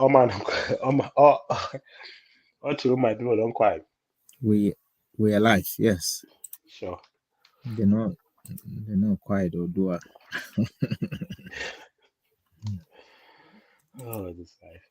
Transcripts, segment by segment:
Oh man, to my people don't quiet. We we are alive, yes. Sure. They're not they're not quiet or do a Oh, this life.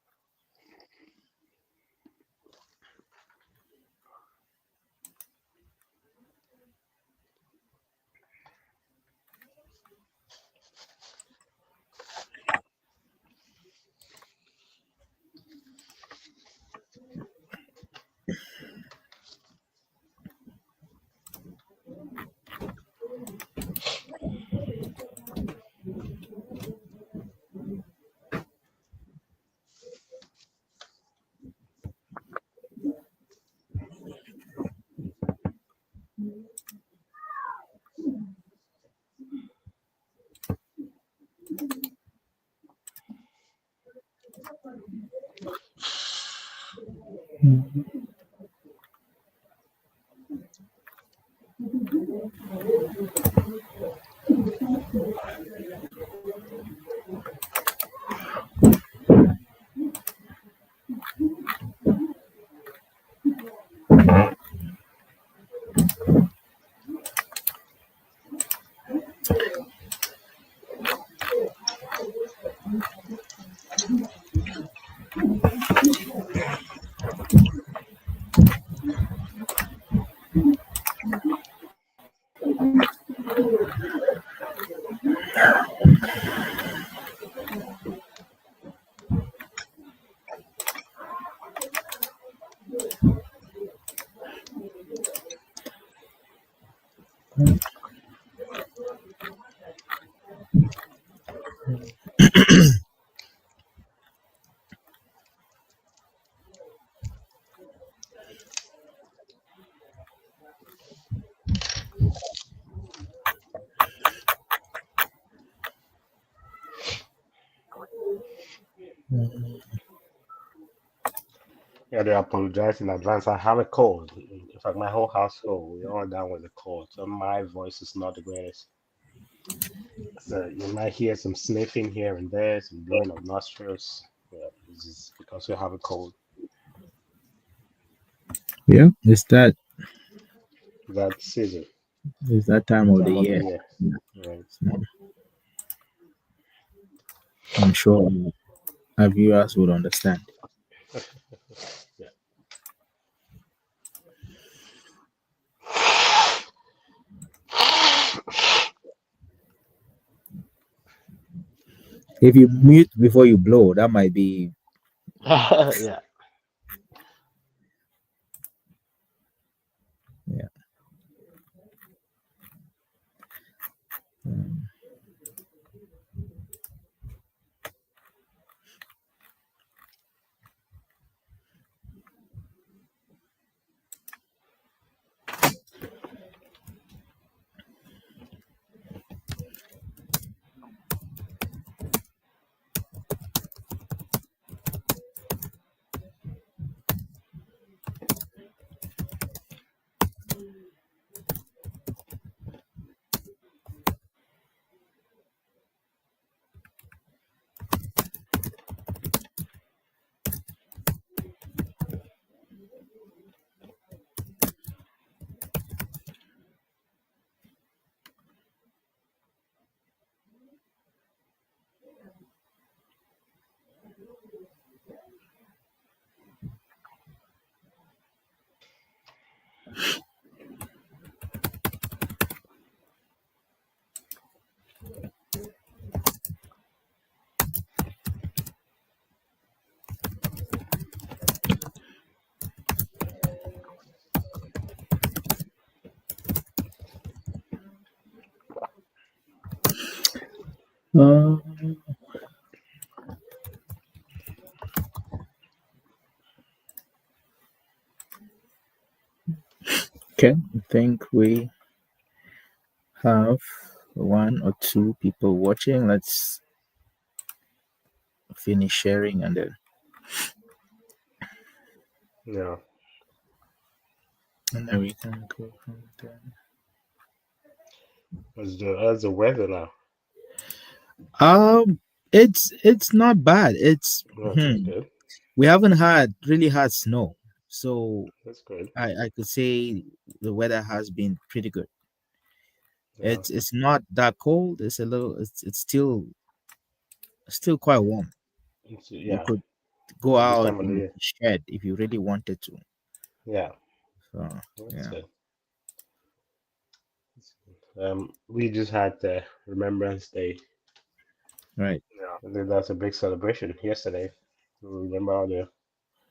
Yeah, they apologize in advance. I have a cold. In fact, my whole household, we're all down with a cold. So my voice is not the greatest. So you might hear some sniffing here and there, some blowing of nostrils. Yeah, this is because we have a cold. yeah, That season, it's that time of the time of the year. year. Right. So I'm sure our viewers would understand. Yeah. If you mute before you blow, that might be Yeah. yeah. Um, uh, okay, I think we have one or two people watching. Let's finish sharing Yeah. and then we can go from there. How's the weather now? Um, it's not bad. It's Okay, good. We haven't had really had snow, so That's good. I could say the weather has been pretty good. Yeah. It's not that cold. It's a little. It's still quite warm. You Yeah. could go This out time of the in year. the shed if you really wanted to. Yeah. So That's yeah. good. We just had the Remembrance Day. Right. I think that's a big celebration yesterday. We remember all the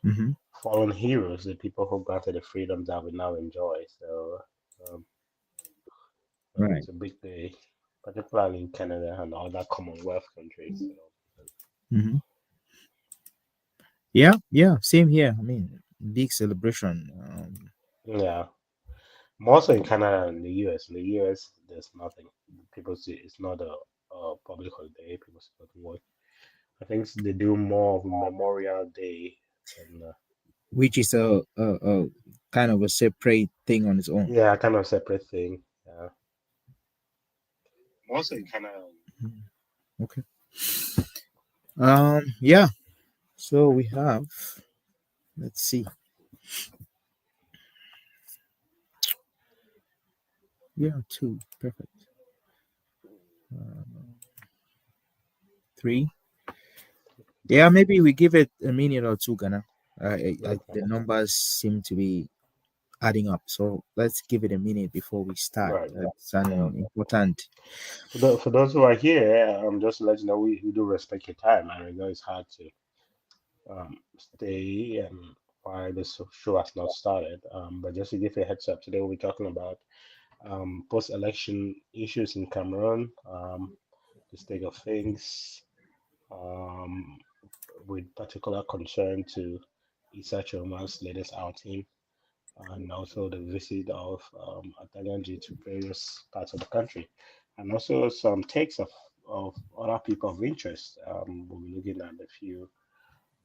Mm-hmm. fallen heroes, the people who granted the freedom that we now enjoy. So um, Right. it's a big day, particularly in Canada and other Commonwealth countries. Mm-hmm. Yeah. Yeah. Same here. I mean, big celebration. Yeah, more so in Canada and the US. In the US, there's nothing. People see it's not a public holiday. People see nothing work. I think they do more of Memorial Day and which is a kind of a separate thing on its own. yeah, kind of separate thing. Yeah, more so in Canada. Mhm. Okay. Yeah. So we have. Let's see. Yeah, two. Perfect. Uh, three. Yeah, maybe we give it a minute or two, Ghana. Okay, The numbers seem to be adding up, so let's give it a minute before we start. right. It's Yeah. an important. For those who are here, just to let you know, we do respect your time. I know it's hard to stay while this show has not started. But just to give you a heads up, today we'll be talking about post-election issues in Cameroon, the state of things, um, with particular concern to Issa Chiroma's latest outing, and also the visit of Atanyanji to various parts of the country, and also some takes of other people of interest. We'll be looking at a few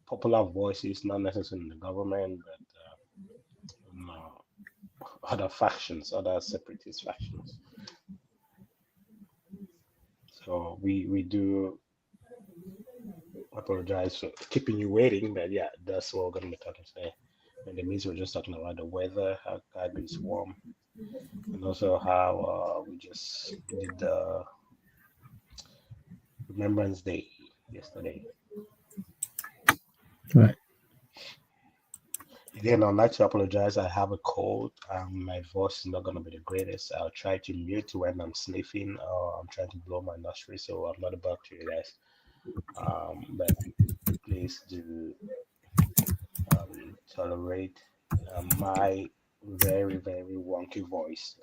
popular voices, not necessarily in the government, but other factions, other separatist factions. So we do apologize for keeping you waiting, but yeah, that's what we're going to be talking today. And the means we're just talking about the weather, how Calgary is warm, and also how we just did the Remembrance Day yesterday. Right. Again, I'd like to apologize. I have a cold. My voice is not going to be the greatest. I'll try to mute when I'm sniffing or I'm trying to blow my nostrils, so I'm not about to you guys. But please do tolerate my very, very wonky voice.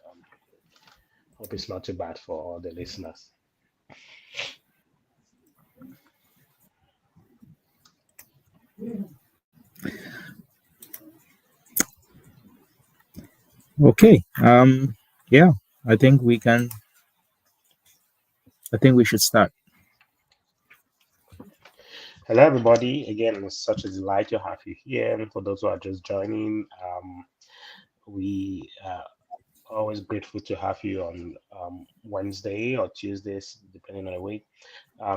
Hope it's not too bad for all the listeners. Okay. Yeah. I think we can. I think we should start. Hello, everybody. Again, it's such a delight to have you here. And for those who are just joining, we always grateful to have you on Wednesday or Tuesdays, depending on the week.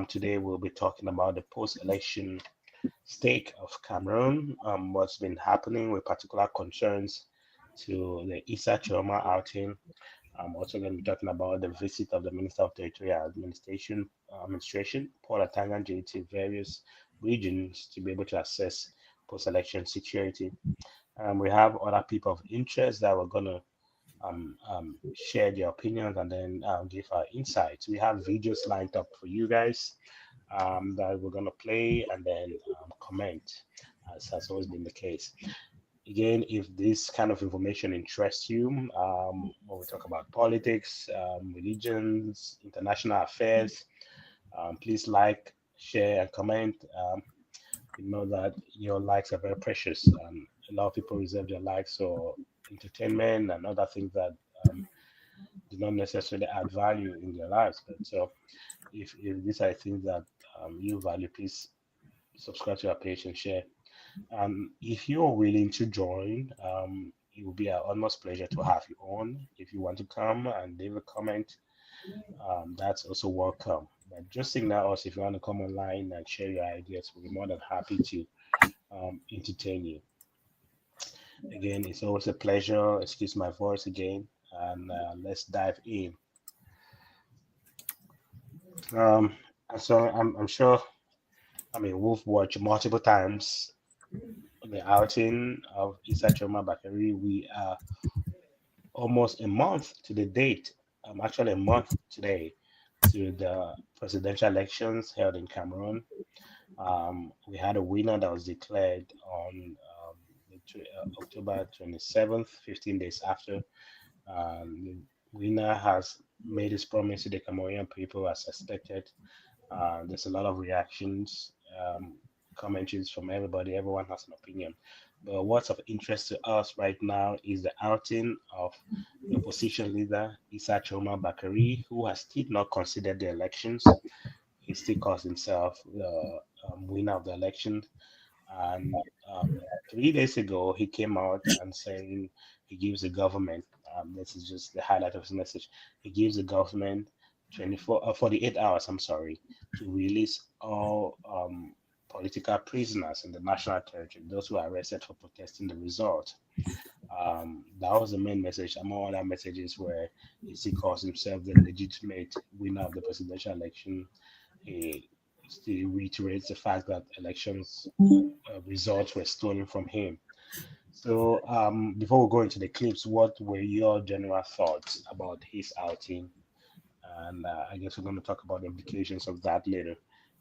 Today, we'll be talking about the post-election stake of Cameroon, what's been happening with particular concerns to the Issa Chiroma outing. I'm also going to be talking about the visit of the Minister of Territorial Administration, Paul Atanganji, to various regions to be able to assess post-election security. We have other people of interest that we're going to share their opinions and then give our insights. We have videos lined up for you guys that we're going to play and then comment, as has always been the case. Again, if this kind of information interests you, when we talk about politics, religions, international affairs, please like, share, and comment. We know that your likes are very precious. A lot of people reserve their likes for entertainment and other things that um, do not necessarily add value in their lives. But so, if these are things that you value, please subscribe to our page and share. If you're willing to join, it will be an almost pleasure to have you on. If you want to come and leave a comment, that's also welcome. But just signal us if you want to come online and share your ideas. We'll be more than happy to entertain you. Again, it's always a pleasure. Excuse my voice again, and let's dive in. Um, so I'm sure. I mean, we've watched multiple times the outing of Issa Choma Bakari. We are almost a month to the date. Actually, a month today to the presidential elections held in Cameroon. We had a winner that was declared on October 27th, 15 days after. The winner has made his promise to the Cameroonian people as expected. There's a lot of reactions, commentaries from everybody. Everyone has an opinion. But what's of interest to us right now is the outing of the opposition leader, Issa Choma Bakari, who has still not considered the elections. He still calls himself the winner of the election. And 3 days ago, he came out and saying he gives the government, this is just the highlight of his message, he gives the government 48 hours, I'm sorry, to release all political prisoners in the national territory, those who are arrested for protesting the result. That was the main message. Among other messages where he calls himself the legitimate winner of the presidential election. He still reiterates the fact that elections results were stolen from him. So, before we go into the clips, what were your general thoughts about his outing? And I guess we're going to talk about the implications of that later.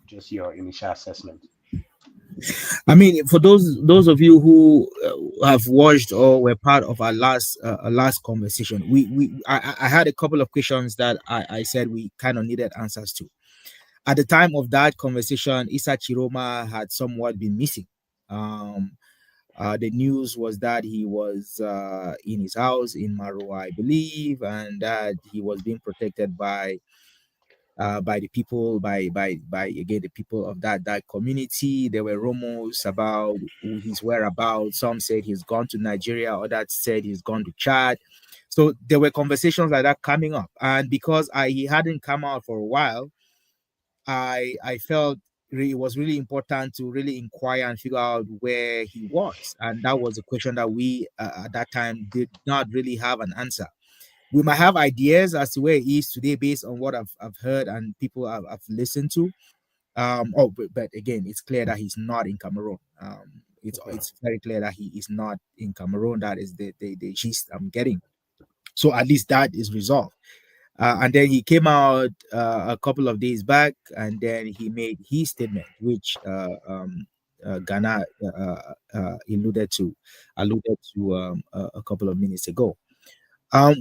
Just your initial assessment. I mean, for those of you who have watched or were part of our last conversation, I had a couple of questions that I said we kind of needed answers to. At the time of that conversation, Issa Chiroma had somewhat been missing. Um, the news was that he was in his house in Maroa, I believe, and that he was being protected by the people, by again the people of that community. There were rumors about his whereabouts. Some said he's gone to Nigeria, others said he's gone to Chad. So there were conversations like that coming up, and because he hadn't come out for a while, I felt it was really important to really inquire and figure out where he was, and that was a question that we at that time did not really have an answer. We might have ideas as to where he is today based on what I've heard and people I've listened to. But again, it's clear that he's not in Cameroon. Okay. It's very clear that he is not in Cameroon. That is the gist I'm getting. So at least that is resolved. And then he came out a couple of days back, and then he made his statement, which Ghana alluded to a couple of minutes ago.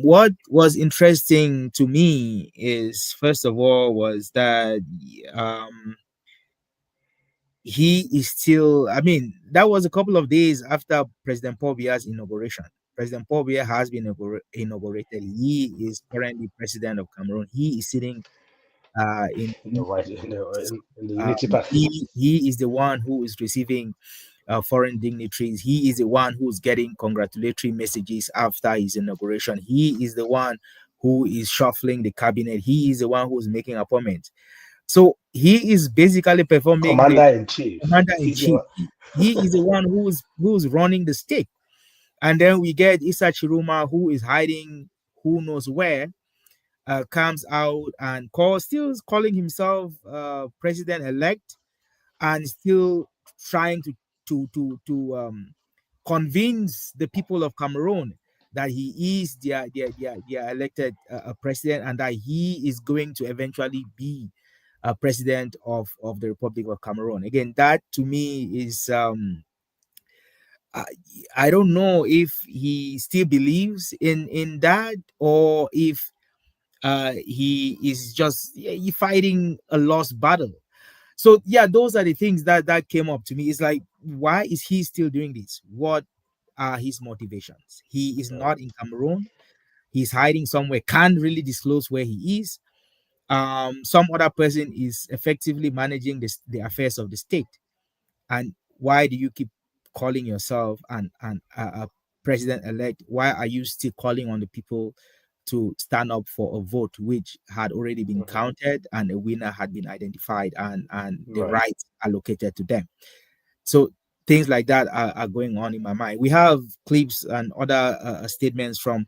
What was interesting to me is, first of all, was that um, he is still. I mean, that was a couple of days after President Paul Biya's inauguration. President Paul Biya has been inaugurated. He is currently president of Cameroon. He is sitting in. In the right, in the Unity Party. He is the one who is receiving foreign dignitaries. He is the one who's getting congratulatory messages after his inauguration. He is the one who is shuffling the cabinet. He is the one who's making appointments. So he is basically performing the Commander in chief. commander in He's chief. the He is the one who's running the state. And then we get Issa Chiruma, who is hiding who knows where, comes out and still calling himself president elect, and still trying to convince the people of Cameroon that he is their elected president, and that he is going to eventually be a president of the Republic of Cameroon. Again, that to me is I, I don't know if he still believes in that, or if he is just fighting a lost battle. So yeah, those are the things that came up to me. It's like, why is he still doing this? What are his motivations? He is right. not in Cameroon. He's hiding somewhere, can't really disclose where he is. Some other person is effectively managing the affairs of the state. And why do you keep calling yourself a president elect? Why are you still calling on the people to stand up for a vote which had already been Mhm. counted and a winner had been identified, and the Right. rights allocated to them? So things like that are going on in my mind. We have clips and other statements from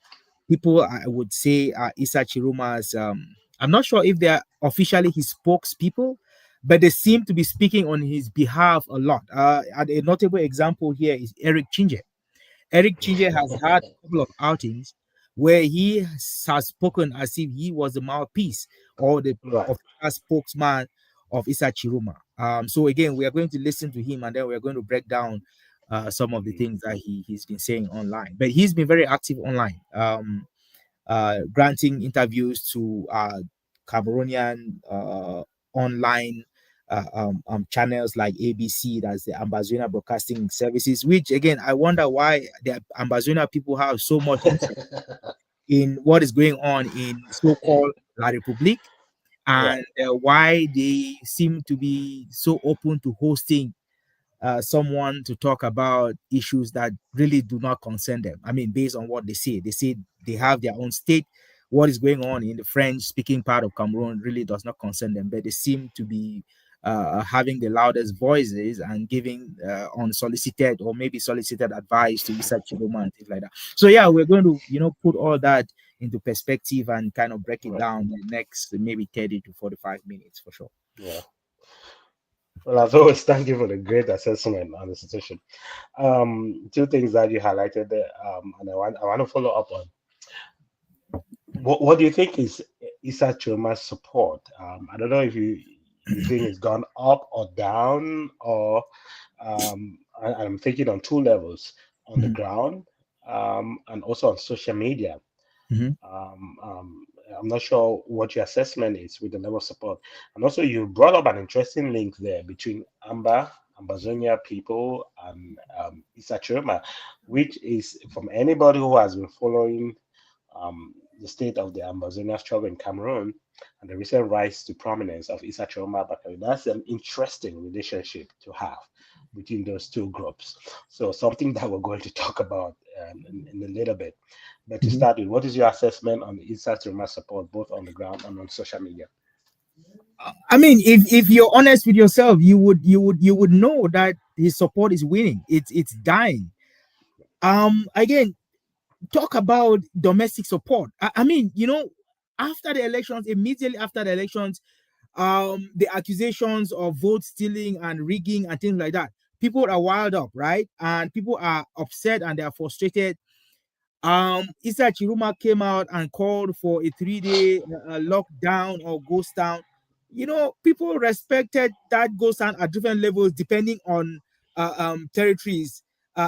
people. I would say Issa Chiroma's. I'm not sure if they are officially his spokespeople, but they seem to be speaking on his behalf a lot. And a notable example here is Eric Chinje. Eric Chinje has had a couple of outings where he has spoken as if he was the mouthpiece or the Right. official spokesman of Issa Chiroma. So again, we are going to listen to him and then we are going to break down some of the Mm. things that he's been saying online. But he's been very active online, granting interviews to Cameroonian online channels like ABC, that's the Ambazona Broadcasting Services, which again, I wonder why the Ambazona people have so much interest in what is going on in so-called La Republique, Right. and why they seem to be so open to hosting someone to talk about issues that really do not concern them. I mean, based on what they say they have their own state. What is going on in the French-speaking part of Cameroon really does not concern them, but they seem to be having the loudest voices and giving unsolicited or maybe solicited advice to Issa Chiboma and things like that. So yeah, we're going to put all that into perspective and kind of break it Right. down in the next maybe 30 to 45 minutes for sure. Yeah. Well, as always, thank you for the great assessment on the situation. Two things that you highlighted there, and I want to follow up on. What do you think is Issa Chiroma's support? I don't know if you think it's gone up or down, or I'm thinking on two levels: on the Mhm, ground, and also on social media. mhm, Um, um, I'm not sure what your assessment is with the level of support. And also, you brought up an interesting link there between Ambazonia people, and Issa Chiroma, which is from anybody who has been following the state of the Ambazonia struggle in Cameroon and the recent rise to prominence of Issa Chiroma Bakari. That's an interesting relationship to have between those two groups. So something that we're going to talk about in a little bit. But to mhm. start with, what is your assessment on the Issa Chiroma support both on the ground and on social media? I mean, if you're honest with yourself, you would know that his support is winning. It's dying. Again, talk about domestic support. I mean, after the elections, immediately after the elections, the accusations of vote stealing and rigging and things like that, people are wild up, right? And people are upset and they are frustrated. Issa Chiruma came out and called for a 3-day lockdown or ghost town. People respected that ghost town at different levels depending on territories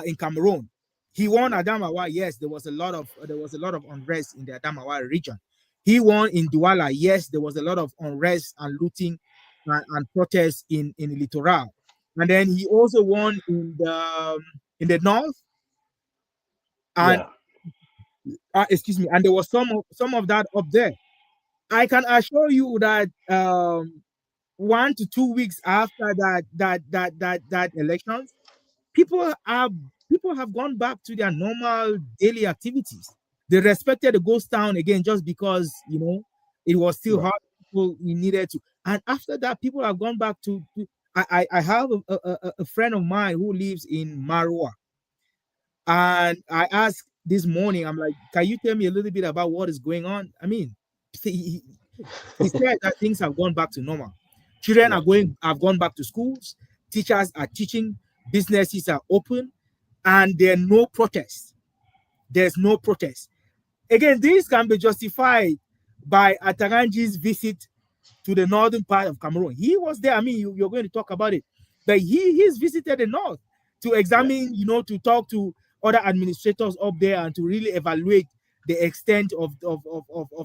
in Cameroon. He won Yeah, Adamawa. Yes, there was a lot of unrest in the Adamawa region. He won in Douala. Yes, there was a lot of unrest and looting and protests in the littoral. And then he also won in the north, and yeah, excuse me, and there was some of that up there. I can assure you that 1 to 2 weeks after that elections, people have people have gone back to their normal daily activities. They respected the ghost town again just because it was still right. hard. People needed to, and after that, people have gone back to I have a friend of mine who lives in Marwa, and I asked this morning, I'm like, can you tell me a little bit about what is going on? I mean, he, he said that things have gone back to normal. Children Right. have gone back to schools, teachers are teaching, businesses are open, and there are no protests. There's no protest. Again, this can be justified by Ataranji's visit to the northern part of Cameroon. He was there. I mean, you're going to talk about it, but he's visited the north to Yeah. examine, to talk to other administrators up there and to really evaluate the extent of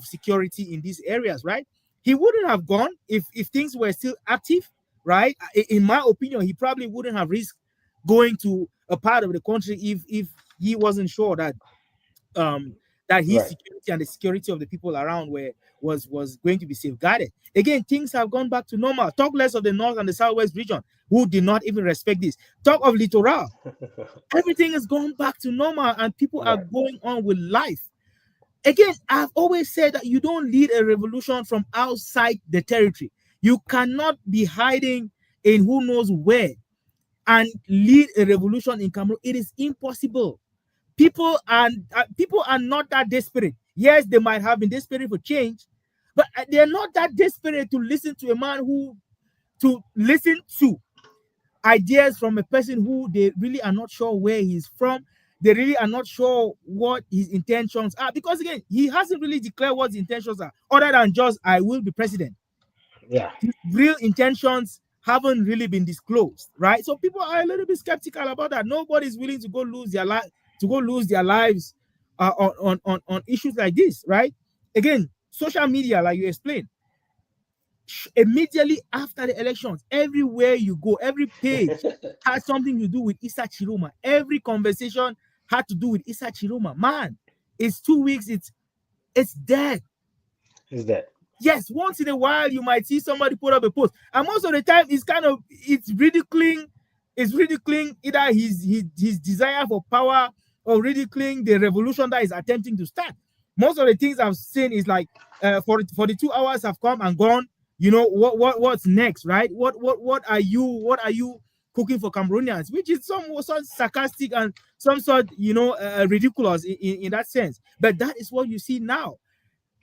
security in these areas, right? He wouldn't have gone if things were still active, right? In my opinion, he probably wouldn't have risked going to a part of the country if he wasn't sure um that his Right. security and the security of the people around was going to be safeguarded. Again, things have gone back to normal. Talk less of the north and the southwest region, who did not even respect this. Talk of littoral. Everything has gone back to normal and people are Right. going on with life. Again, I've always said that you don't lead a revolution from outside the territory. You cannot be hiding in who knows where and lead a revolution in Cameroon. It is impossible. People are not that desperate. Yes, they might have been desperate for change, but they're not that desperate to listen to a man who to listen to ideas from a person who they really are not sure where he's from. They really are not sure what his intentions are, because again, he hasn't really declared what his intentions are, other than just I will be president. Yeah. His real intentions haven't really been disclosed, right? So people are a little bit skeptical about that. Nobody's willing to go lose their life lives on issues like this, right? Again, social media, like you explained, immediately after the elections, everywhere you go, every page had something to do with Issa Tchiroma. Every conversation had to do with Issa Tchiroma. Man, it's 2 weeks, it's dead. Is that? Yes, once in a while you might see somebody put up a post, and most of the time it's ridiculing either his desire for power, or ridiculing the revolution that is attempting to start. Most of the things I've seen is like, for the 2 hours have come and gone. You know what's next, right? What are you cooking for Cameroonians? Which is some sort sarcastic and some sort ridiculous in that sense. But that is what you see now.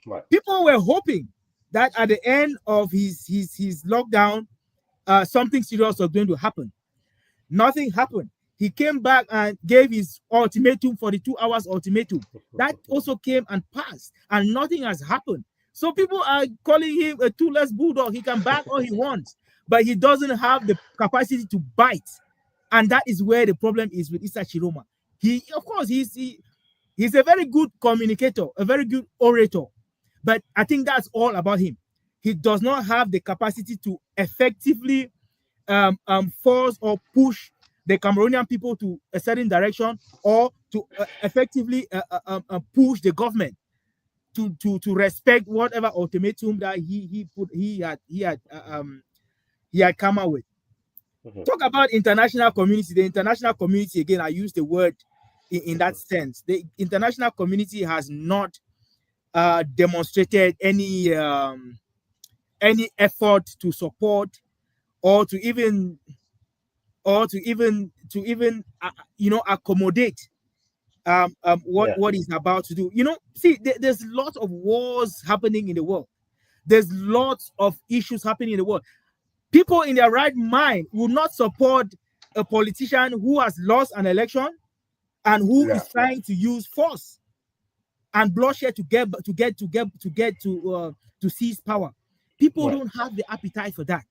Right. People were hoping that at the end of his lockdown, something serious was going to happen. Nothing happened. He came back and gave his ultimatum for the 2 hours ultimatum. That also came and passed, and nothing has happened. So people are calling him a toothless bulldog. He can back all he wants, but he doesn't have the capacity to bite. And that is where the problem is with Issa Tchiroma. Of course, he's a very good communicator, a very good orator. But I think that's all about him. He does not have the capacity to effectively force or push the Cameroonian people to a certain direction, or to effectively push the government to respect whatever ultimatum that he had come out with. Mhm. Talk about international community. The international community, again, I use the word in that sense. The international community has not demonstrated any effort to support, or to even accommodate what Yeah. is about to do. See, there's lots of wars happening in the world. There's lots of issues happening in the world. People in their right mind will not support a politician who has lost an election and who Yeah. is trying to use force and bloodshed to seize power. People Right. don't have the appetite for that.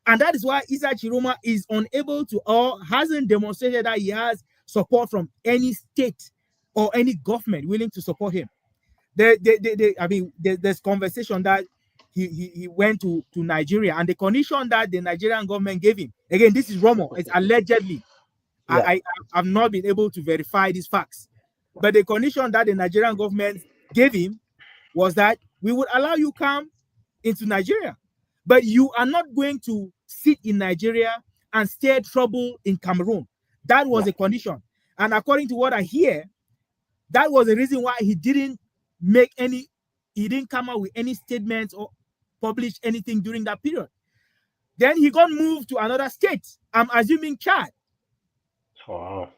And that is why Issa Tchiroma is unable to, or hasn't demonstrated that he has support from any state or any government willing to support him. There's conversation that he went to Nigeria, and the condition that the Nigerian government gave him, again, this is rumor, it's allegedly. Yeah. I have not been able to verify these facts. But the condition that the Nigerian government gave him was that we would allow you come into Nigeria, but you are not going to sit in Nigeria and stir trouble in Cameroon. That was Yeah. a condition. And according to what I hear, that was the reason why he didn't come out with any statements or publish anything during that period. Then he got moved to another state. I'm assuming Chad. Wow.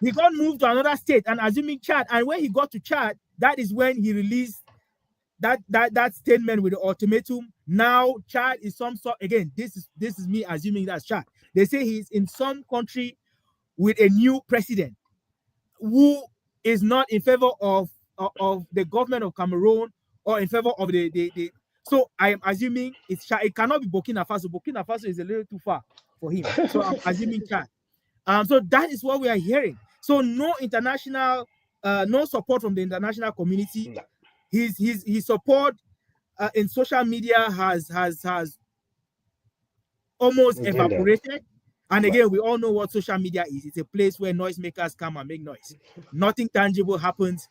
He got moved to another state and assuming Chad. And when he got to Chad, that is when he released that statement with the ultimatum. Now Chad is some sort, again, this is me assuming that's Chad. They say he's in some country with a new president who is not in favor of the government of Cameroon, or in favor of the so I am assuming it's Chad. It cannot be Burkina Faso. Burkina Faso is a little too far for him. So I'm assuming Chad. So that is what we are hearing. So no support from the international community. No. His support in social media has almost Dimmed. evaporated. And Right. again, we all know what social media is. It's a place where noisemakers come and make noise. Nothing tangible happens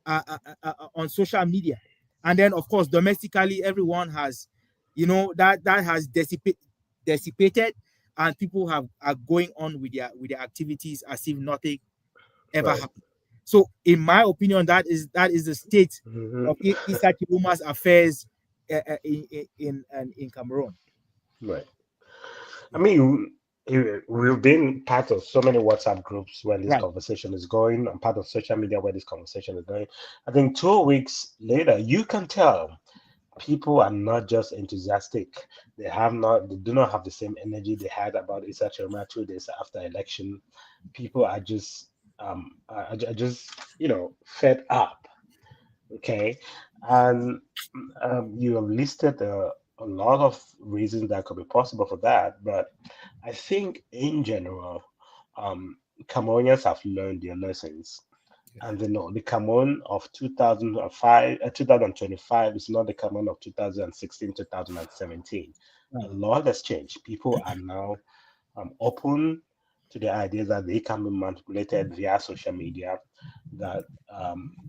on social media. And then, of course, domestically, everyone has, that has dissipated, and people are going on with their activities as if nothing ever Right. happened. So, in my opinion, that is the state Hmm. of Issa Chiroma's affairs in Cameroon. Right. I mean, we've been part of so many WhatsApp groups where this Right. conversation is going. I'm part of social media where this conversation is going. I think 2 weeks later, you can tell people are not just enthusiastic. They do not have the same energy they had about Issa Tchiroma 2 days after election. People are just are just fed up. Okay, and you have listed a lot of reasons that could be possible for that, but I think in general, um, Cameroonians have learned their lessons. And they know the Cameroon of 2005, 2025 is not the Cameroon of 2016, 2017. A Right. lot has changed. People are now open to the idea that they can be manipulated via social media, that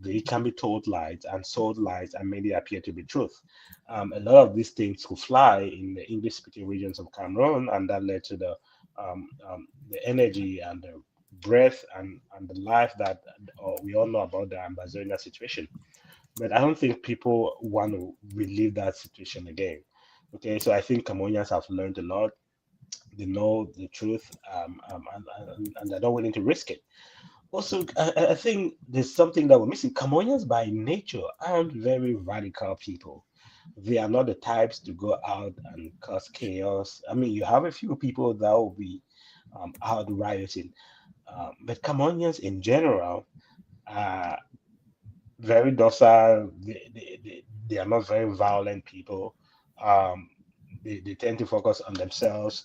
they can be told lies and sold lies and made it appear to be truth. A lot of these things could fly in the English-speaking regions of Cameroon, and that led to the energy and the breath and the life that we all know about the Ambazonia situation. But I don't think people want to relive that situation again. Okay, so I think Cameroonians have learned a lot. They know the truth, and they're not willing to risk it. Also, I think there's something that we're missing. Cameroonians, by nature, aren't very radical people. They are not the types to go out and cause chaos. I mean, you have a few people that will be out rioting, but Cameroonians in general are very docile. They are not very violent people. Um, they tend to focus on themselves.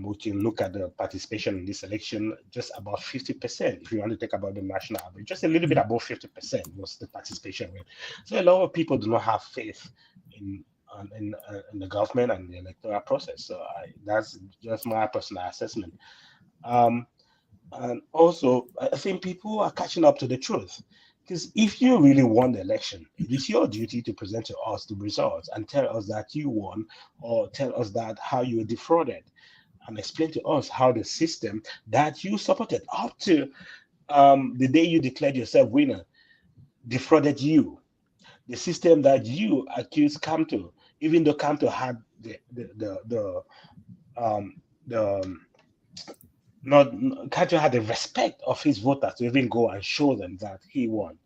We can look at the participation in this election, just about 50%. If you want to take about the national average, just a little bit above 50% was the participation rate. So a lot of people do not have faith in in the government and the electoral process. So that's just my personal assessment. Um, and also, I think people are catching up to the truth. Because if you really won the election, it is your duty to present to us the results and tell us that you won, or tell us that how you were defrauded, and explain to us how the system that you supported up to the day you declared yourself winner defrauded you. The system that you accused Camto, even though Camto had um, the not Kato had the respect of his voters to even go and show them that he won.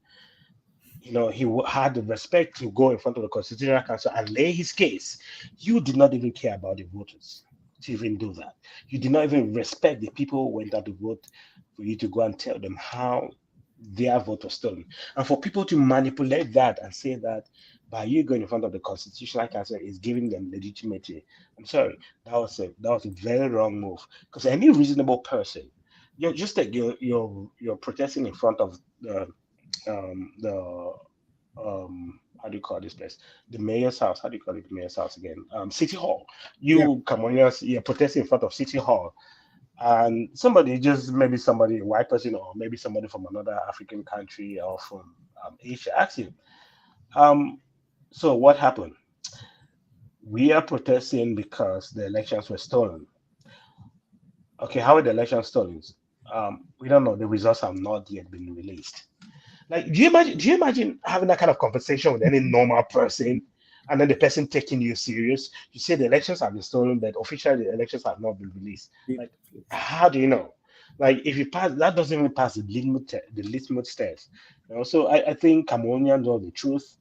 Had the respect to go in front of the Constitutional Council and lay his case. You did not even care about the voters to even do that. You did not even respect the people who went out to vote for you to go and tell them how their vote was stolen. And for people to manipulate that and say that by you going in front of the Constitutional Council is giving them legitimacy, I'm sorry, that was a very wrong move. Because any reasonable person, you're just like you're protesting in front of the how do you call this place? The mayor's house. How do you call it? The mayor's house again? City Hall. Yeah. You Cameroonians, you're protesting in front of City Hall, and somebody, just maybe somebody, a white person, or maybe somebody from another African country or from Asia, asks you, um, so what happened? We are protesting because the elections were stolen. Okay, how were the elections stolen? We don't know. The results have not yet been released. Like, do you imagine having that kind of conversation with any normal person, and then the person taking you serious? You say the elections have been stolen, but officially the elections have not been released. Like, how do you know? Like, if you pass, that doesn't even pass the litmus test. So I think Cameroonians know the truth.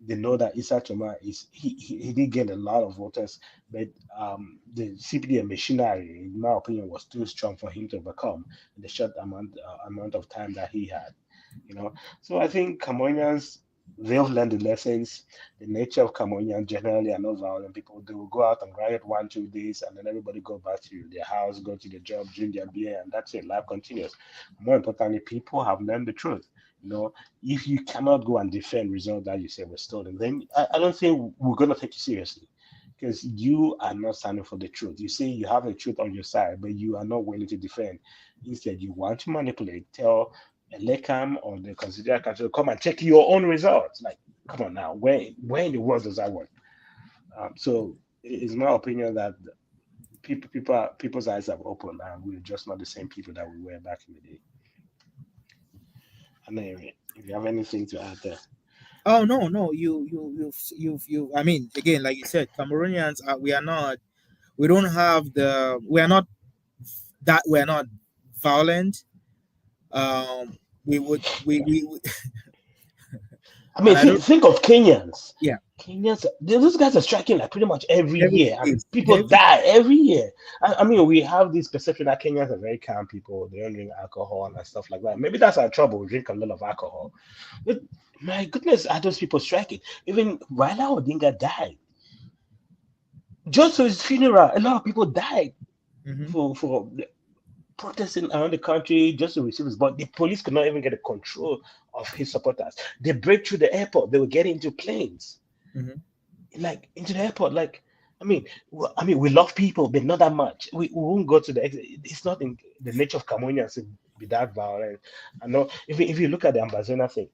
They know that Issa Tchiroma he did get a lot of voters, but the CPD and machinery, in my opinion, was too strong for him to overcome in the short amount of time that he had you know. So I think Cameroonians, they've learned the lessons. The nature of Cameroonians generally are not violent people. They will go out and riot 1, 2 days, and then everybody go back to their house, go to their job, drink their beer, and that's it. Life continues. More importantly, people have learned the truth. If you cannot go and defend results that you say were stolen, then I don't think we're going to take you seriously, because you are not standing for the truth. You say you have the truth on your side, but you are not willing to defend. Instead, you want to manipulate, tell Elecam or the Constitutional Council come and check your own results. Like, come on now, where in the world does that work? So it's my opinion that people's eyes have opened, and we're just not the same people that we were back in the day. And anyway, if you have anything to add there. Oh no, no, I mean, again, like you said, Cameroonians, we are not. We don't have the. We are not. that we're not violent, we would we I mean, and I don't, think of Kenyans. yeah, Kenyans, those guys are striking like pretty much every every year, two and days, people every, die every year. I mean, we have this perception that Kenyans are very calm people. They don't drink alcohol and stuff like that. Maybe that's our trouble. We drink a lot of alcohol. But my goodness, are those people striking? Even Raila Odinga died. Just for his funeral, a lot of people died mm-hmm, for protesting around the country just to receive his. But the police could not even get a control of his supporters. They break through the airport. They were getting into planes, mm-hmm, like into the airport. Like, I mean, we love people, but not that much. We won't go to the. It's not in the nature of Cameroonians to be that violent. I know if you look at the Amazona thing,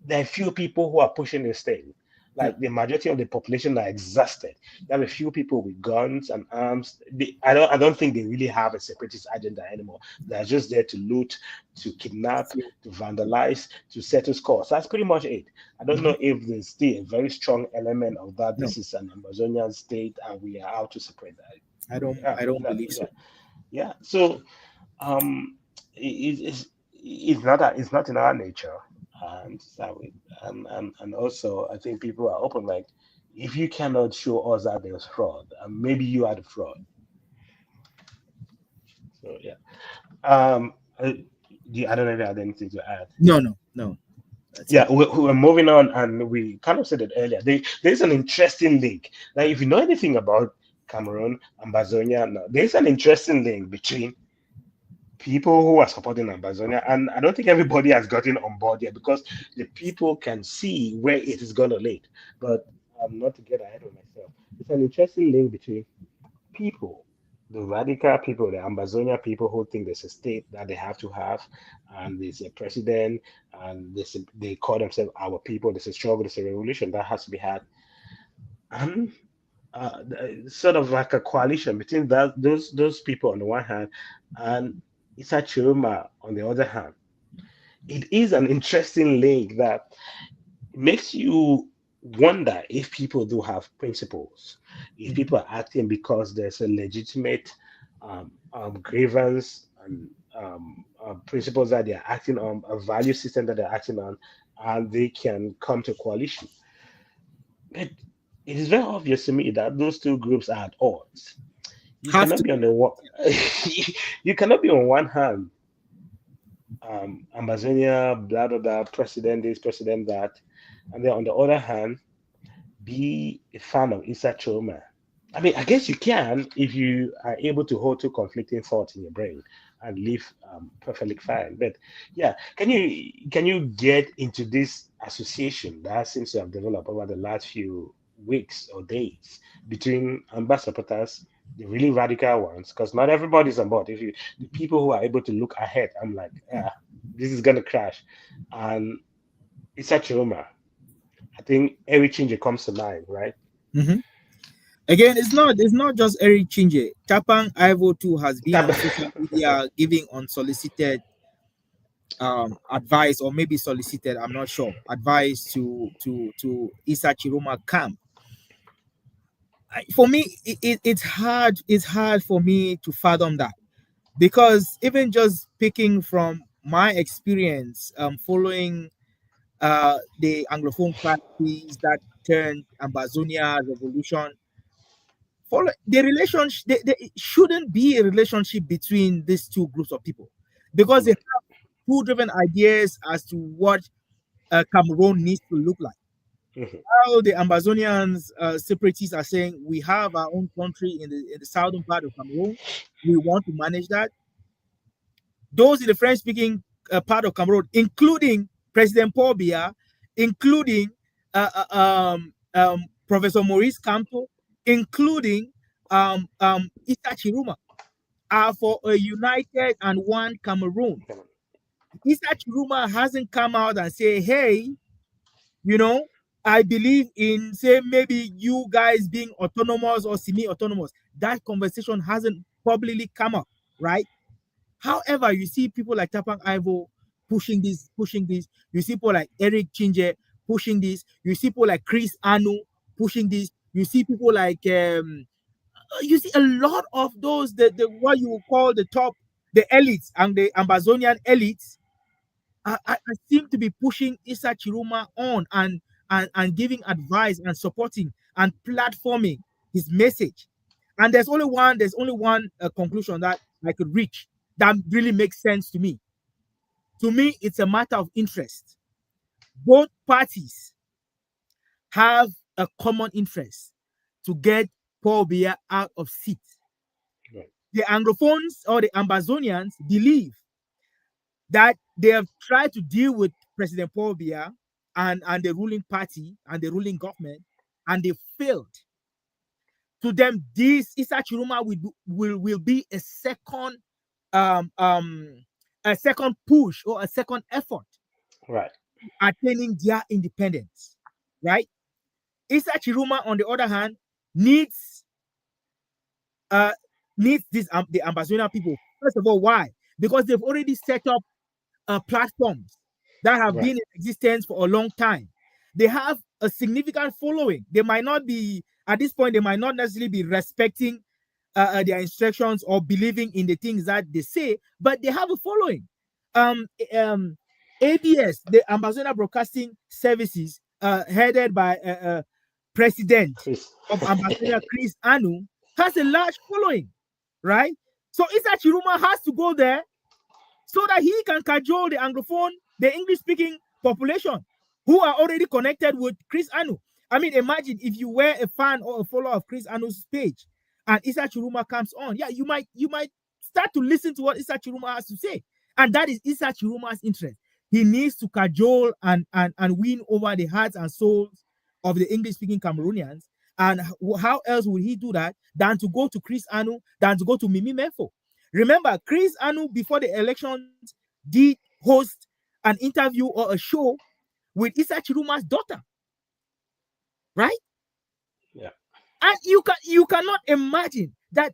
there are few people who are pushing this thing. yeah, Like the majority of the population are exhausted. There are a few people with guns and arms. I don't think they really have a separatist agenda anymore. They're just there to loot, to kidnap, so, to vandalize, to settle scores. That's pretty much it. I don't mhm, know if there's still a very strong element of that. no, This is an Amazonian state, and we are out to separate that. Yeah, I don't yeah, believe yeah. so. Yeah. So um, it's not in our nature, and so and also I think people are open. Like, if you cannot show us that there's fraud, maybe you are the fraud. So yeah. Uh, I don't know if you had anything to add. No, no, no, that's Yeah, it. we're moving on, and we kind of said it earlier. There's an interesting link. Like, if you know anything about Cameroon and Bazonia, now, there's an interesting link between people who are supporting Amazonia, and I don't think everybody has gotten on board yet because the people can see where it is going to lead. But not to get ahead of myself, it's an interesting link between people, the radical people, the Amazonia people who think there's a state that they have to have, and there's a president, and they call themselves our people. There's a struggle, there's a revolution that has to be had, and sort of like a coalition between those people on the one hand and Issa Chiroma on the other hand. It is an interesting link that makes you wonder if people do have principles, if Mhm. people are acting because there's a legitimate grievance and principles that they're acting on, a value system that they're acting on, and they can come to coalition. But it is very obvious to me that those two groups are at odds. You Have cannot to be on the one. You cannot be on one hand, Amazonia, blah blah blah, president this, president that, and then on the other hand, be a fan of Issa Choma. I mean, I guess you can if you are able to hold two conflicting thoughts in your brain and live perfectly fine. But yeah, can you get into this association that seems to have developed over the last few weeks or days between supporters, the really radical ones? Because not everybody's on board. If you the people who are able to look ahead, I'm like, yeah, this is gonna crash, and it's a trauma. I think every change that comes to mind, right? Mhm. Again, it's not just Eric Chinje. Tapang Ivo too has been on social media giving unsolicited advice, or maybe solicited, I'm not sure, advice to Issa Chiroma camp. For me, it's hard for me to fathom that, because even just picking from my experience, following the Anglophone crisis that turned Ambazonia revolution, follow the relationship. There shouldn't be a relationship between these two groups of people, because they Right. have two different ideas as to what Cameroon needs to look like. Mhm. How the Amazonians separatists are saying we have our own country in the southern part of Cameroon, we want to manage that. Those in the French speaking part of Cameroon, including President Paul Biya, including Professor Maurice Kamto, including Issa Chiruma, are for a united and one Cameroon. Come on. Issa Chiruma hasn't come out and say, hey, you know, I believe in, say, maybe you guys being autonomous or semi-autonomous. That conversation hasn't publicly come up, right? However, you see people like Tapang Ivo pushing this, pushing this. You see people like Eric Chinje pushing this. You see people like Chris Anu pushing this. You see people like You see a lot of those, the what you would call the top, the elites and the Amazonian elites I seem to be pushing Issa Chiroma on and giving advice and supporting and platforming his message. And there's only one conclusion that I could reach that really makes sense to me. To me, it's a matter of interest. Both parties have a common interest to get Paul Biya out of seat. Right. The Anglophones or the Amazonians believe that they have tried to deal with President Paul Biya and the ruling party and the ruling government, and they failed. To them, this Issa Chiroma will be um, um, a second push or a second effort Right. attaining their independence, right? Issa Chiroma, on the other hand, needs uh this the Amazonian people. First of all, why? Because they've already set up platforms that have Right. been in existence for a long time. They have a significant following. They might not be, at this point, they might not necessarily be respecting their instructions or believing in the things that they say, but they have a following. Um, um, ABS, the Amazon Broadcasting Services, headed by President Chris. of Amazonia, Chris Anu, has a large following, right? So Issa Chiroma has to go there so that he can cajole the Anglophone, the English-speaking population who are already connected with Chris Anu. I mean, imagine if you were a fan or a follower of Chris Anu's page and Issa Chiroma comes on. Yeah, you might start to listen to what Issa Chiroma has to say. And that is Issa Chiroma's interest. He needs to cajole and win over the hearts and souls of the English-speaking Cameroonians. And how else would he do that than to go to Chris Anu, than to go to Mimi Menfo? Remember, Chris Anu, before the elections, did host an interview or a show with Issa Chiroma's daughter, right? Yeah. And you cannot imagine that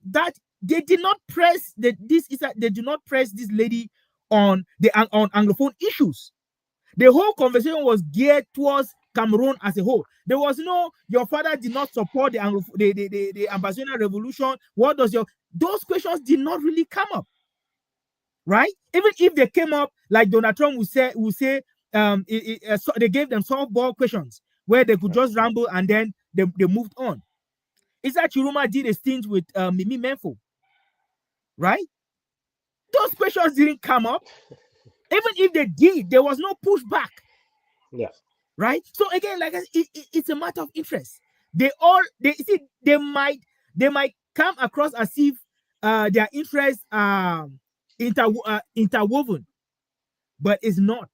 they did not press they do not press this lady on Anglophone issues. The whole conversation was geared towards Cameroon as a whole. There was no, your father did not support the Ambazonian revolution. What does your, those questions did not really come up, right? Even if they came up, like Donald Trump would say, so they gave them softball questions where they could just ramble and then they moved on. Issa Chiroma did a stint with Mimi Menfo, right? Those questions didn't come up. Even if they did, there was no pushback. Yeah. Right? So again, like it's a matter of interest. They might come across as if their interests are interwoven, but it's not.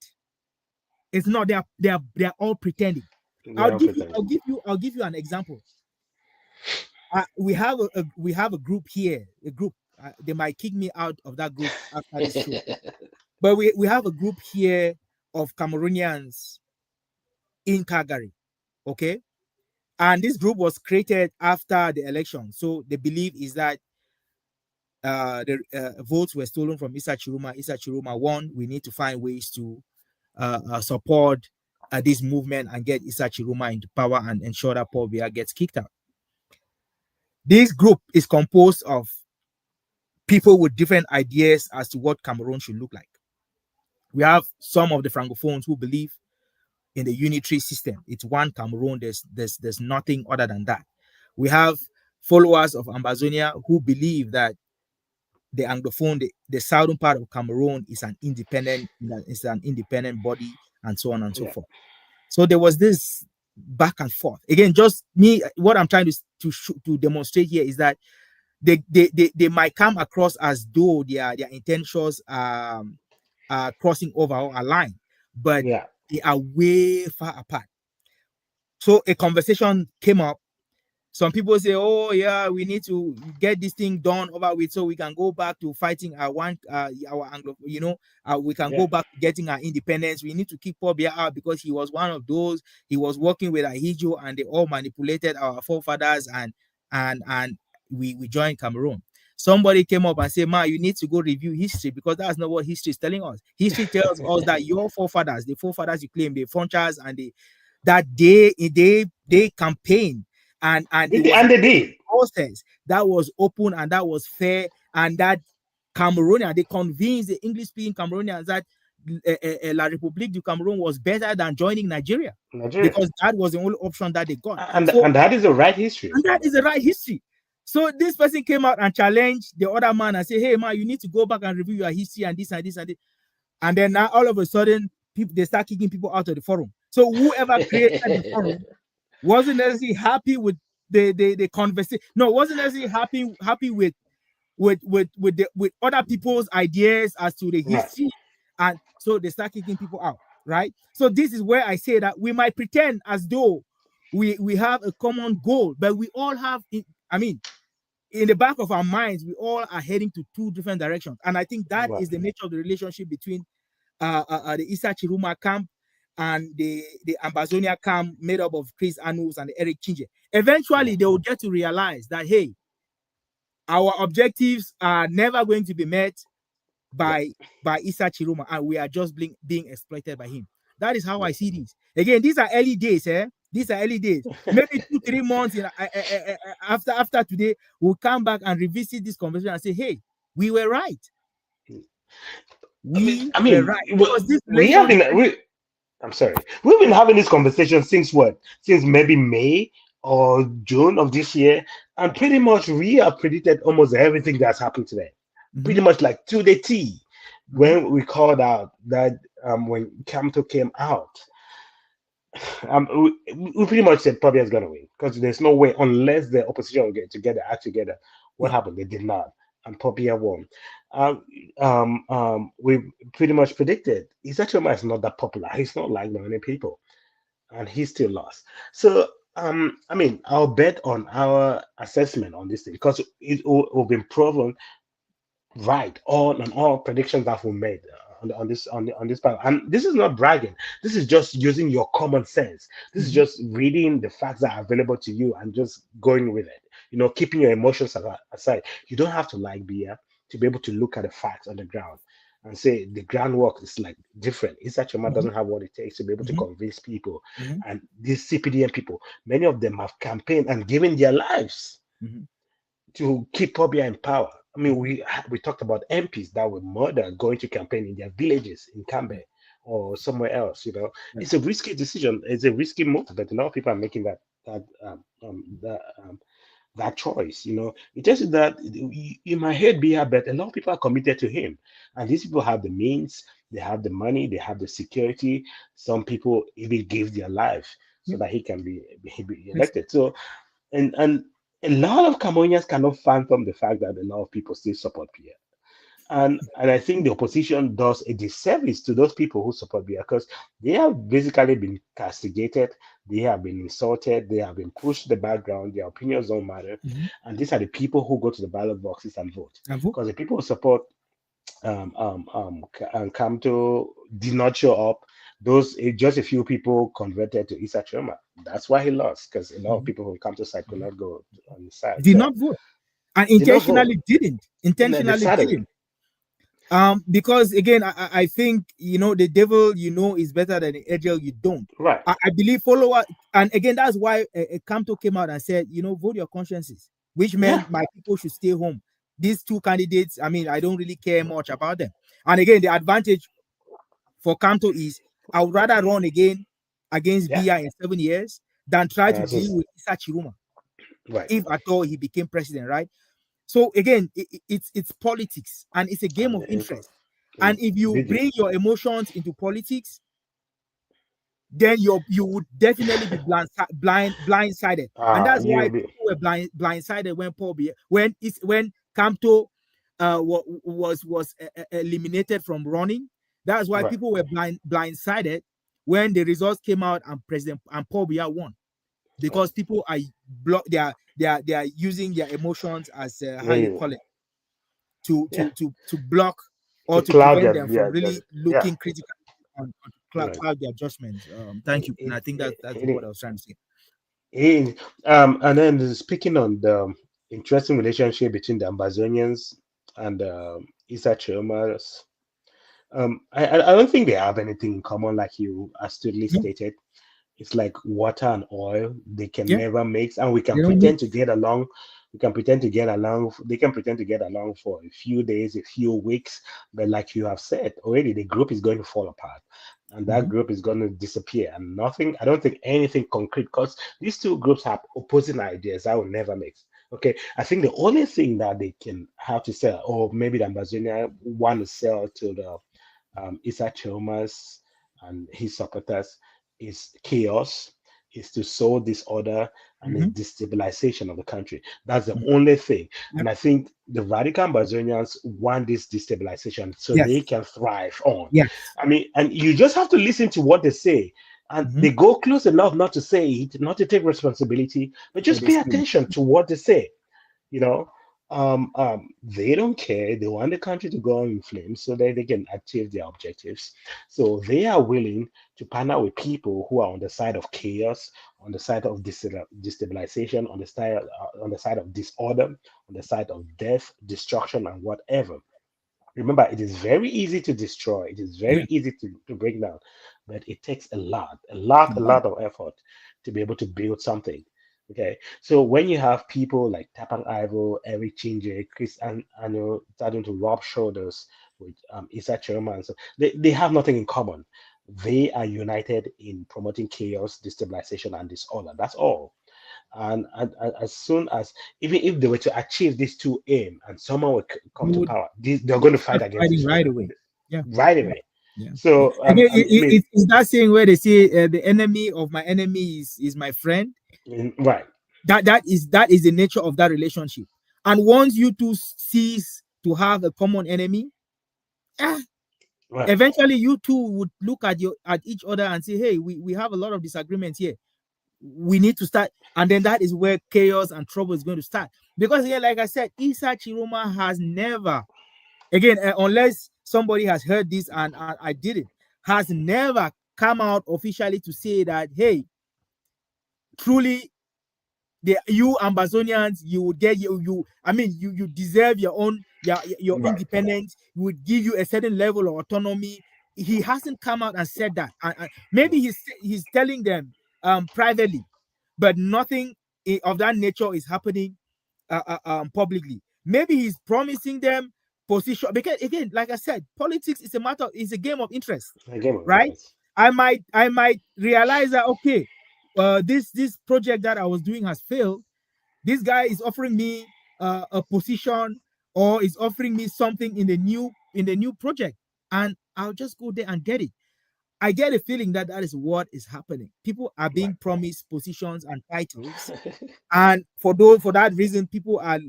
It's not. They are all pretending. They're all pretending. I'll give you an example. We have a group here. A group. They might kick me out of that group after this show. But we have a group here of Cameroonians in Calgary, okay? And this group was created after the election. So the belief is that the votes were stolen from Issa Tchiroma. Issa Tchiroma won. We need to find ways to support this movement and get Issa Tchiroma into power and ensure that Paul Biya gets kicked out. This group is composed of people with different ideas as to what Cameroon should look like. We have some of the Francophones who believe in the unitary system. It's one Cameroon. There's nothing other than that. We have followers of Ambazonia who believe that the Anglophone, the southern part of Cameroon is an independent body, and so on and so forth. So there was this back and forth. Again, just me, what I'm trying to demonstrate here is that they might come across as though their intentions are crossing over or aligned, but they are way far apart. So a conversation came up. Some people say, "Oh yeah, we need to get this thing done over with, so we can go back to fighting our Anglo. We can go back to getting our independence. We need to keep Paul Biya out because he was one of those. He was working with Ahijo, and they all manipulated our forefathers, and we joined Cameroon." Somebody came up and said, "Ma, you need to go review history because that's not what history is telling us. History tells us that your forefathers, the forefathers you claim, the Fronchas that they campaigned and they did process. that was open and that was fair, and that Cameroonian, they convinced the English-speaking Cameroonians that La République du Cameroon was better than joining Nigeria, Nigeria, because that was the only option that they got. and So, and that is the right history and as well, that by is the the way. right history. So this person came out and challenged the other man and say, "Hey man, you need to go back and review your history and this and this and this." And then now all of a sudden, people, they start kicking people out of the forum. So whoever created the forum wasn't necessarily happy with the conversation. No, wasn't necessarily happy with other people's ideas as to the Right, history, and so they start kicking people out, right? So this is where I say that we might pretend as though we have a common goal, but we all have, I mean, in the back of our minds, we all are heading to two different directions, and I think that right, is the nature of the relationship between the Issa Chiroma camp and the Ambazonia camp, made up of Chris Anus and Eric Chinje. Eventually, right, they will get to realize that, hey, our objectives are never going to be met yeah. by Issa Chiroma, and we are just being exploited by him. That is how I see this. Again, these are early days, eh? These are early days. Maybe 2-3 months after today, we'll come back and revisit this conversation and say, "Hey, we were right. I mean, We I were mean, right." Because this we have relation, been I'm sorry. We've been having this conversation since what? Since maybe May or June of this year, and pretty much we have predicted almost everything that's happened today. Pretty Mhm, much like to the T. mhm, When we called out that when Camto came out, we pretty much said Pobia is gonna win because there's no way unless the opposition will get together, act together. What yeah, happened? They did not, and Pobia won. Um, we pretty much predicted. Issa Choma is not that popular. He's not liked by many people, and he still lost. So, I mean, I'll bet on our assessment on this thing because will be proven right all on all predictions that we made on this panel. And this is not bragging. This is just using your common sense. This is mhm, just reading the facts that are available to you and just going with it. Keeping your emotions aside. You don't have to like beer to be able to look at the facts on the ground and say the groundwork is like different. Issa Choma mhm, doesn't have what it takes to be able to mhm, convince people. mhm, And these CPDM people, many of them have campaigned and given their lives mhm, to keep Pobia in power. I mean, mhm, we talked about MPs that were murdered going to campaign in their villages in Cambe or somewhere else. yeah, It's a risky decision. It's a risky move, but a lot of people are making that that choice. It tells you that you might hate Biya, but a lot of people are committed to him, and these people have the means, they have the money, they have the security. Some people even give their life so yeah, that he be makes sense. elected. So and a lot of Cameroonians cannot fathom the fact that a lot of people still support Pierre. And I think the opposition does a disservice to those people who support Biya because they have basically been castigated, they have been insulted, they have been pushed to the background, their opinions don't matter. Mhm, And these are the people who go to the ballot boxes and vote. and vote. Because the people who support Kamto did not show up. Just a few people converted to Issa Choma. That's why he lost, because a lot of Mhm, people from Kamto side could mhm. not go on his side. Did So not vote, and did not vote. intentionally Decidedly. didn't. Because again, I think the devil is better than the angel you don't. Right. I believe follower, and again that's why Kamto came out and said, vote your consciences, which Yeah. meant my people should stay home. These two candidates, I mean, I don't really care much about them. And again, the advantage for Kamto is I would rather run again against Yeah. Biya in 7 years than try to deal Just with Issa Chiroma right. if at all he became president, right? So again, it's politics and it's a game And of interest. and And if you did it. bring your emotions into politics, then you would definitely be blindsided. And that's why You'll be people were blindsided when when Camto was eliminated from running. That's why right. people were blindsided when the results came out and President and Paul Biya won, Right. because people are they are using their emotions as how When you you call it, to yeah, block to or to cloud prevent their them from their really yeah. looking critical on Right. cloud their judgments. Thank you, and I think that's what It, I was trying to say. and then speaking on the interesting relationship between the Amazonians and Issa Chiomas, I don't think they have anything in common, like you astutely Yeah, stated. It's like water and oil; they can yeah, never mix, and we can they don't pretend to mix. get along We can pretend to get along. They can pretend to get along for a few days, a few weeks, but like you have said already, the group is going to fall apart, and that Mhm. group is going to disappear. And nothing. I don't think anything concrete, because these two groups have opposing ideas that will never mix. Okay, I think the only thing that they can have to sell, or maybe the Ambazonia want to sell to the Issa Chiroma's and his supporters, is chaos, is to sow disorder and a Mhm. destabilization of the country. That's the Mhm. only thing. Yep. And I think the radical Ambazonians want this destabilization so they Yes. can thrive on. Yes. I mean, and you just have to listen to what they say. And Mhm. they go close enough not to say it, not to take responsibility, but But just they pay still. attention to what they say. You know, they don't care. They want the country to go in flames so that they can achieve their objectives. So they are willing to partner with people who are on the side of chaos, on the side of destabilization, on the side of disorder, on the side of death, destruction, and whatever. Remember, it is very easy to destroy, it is very Yeah. easy to break down, but it takes a Mhm. lot of effort to be able to build something. Okay. So when you have people like Tapang Ivo, Eric Chinje, Chris Ano starting to rub shoulders with Issa Chiroma, and so they have nothing in common. They are united in promoting chaos, destabilization, and disorder. That's all. And as soon as, even if they were to achieve these two aim and someone would come You to would power, they're going to fight start against fighting each right other away. Yeah. right Yeah. away. Yeah. Yeah. So Again, I mean, it's that saying where they say the enemy of my enemy is my friend. right, That is the nature of that relationship. And once you two cease to have a common enemy, eh, right, eventually you two would look at each other and say, hey, we have a lot of disagreements here. We need to start, and then that is where chaos and trouble is going to start. Because again, like I said, Issa Chiroma has never, again, unless somebody has heard this and I did it, has never come out officially to say that, hey, truly, you Amazonians, you would get you. I mean, you deserve your own your right. independence. We would give you a certain level of autonomy. He hasn't come out and said that. Maybe he's telling them privately, but nothing of that nature is happening publicly. Maybe he's promising them position, because again, like I said, politics is a game of interest, Again of right? interest. I might realize that, okay, this project that I was doing has failed. This guy is offering me a position, or is offering me something in the new project, and I'll just go there and get it. I get a feeling that that is what is happening. People are Right. being promised positions and titles, and for that reason, people are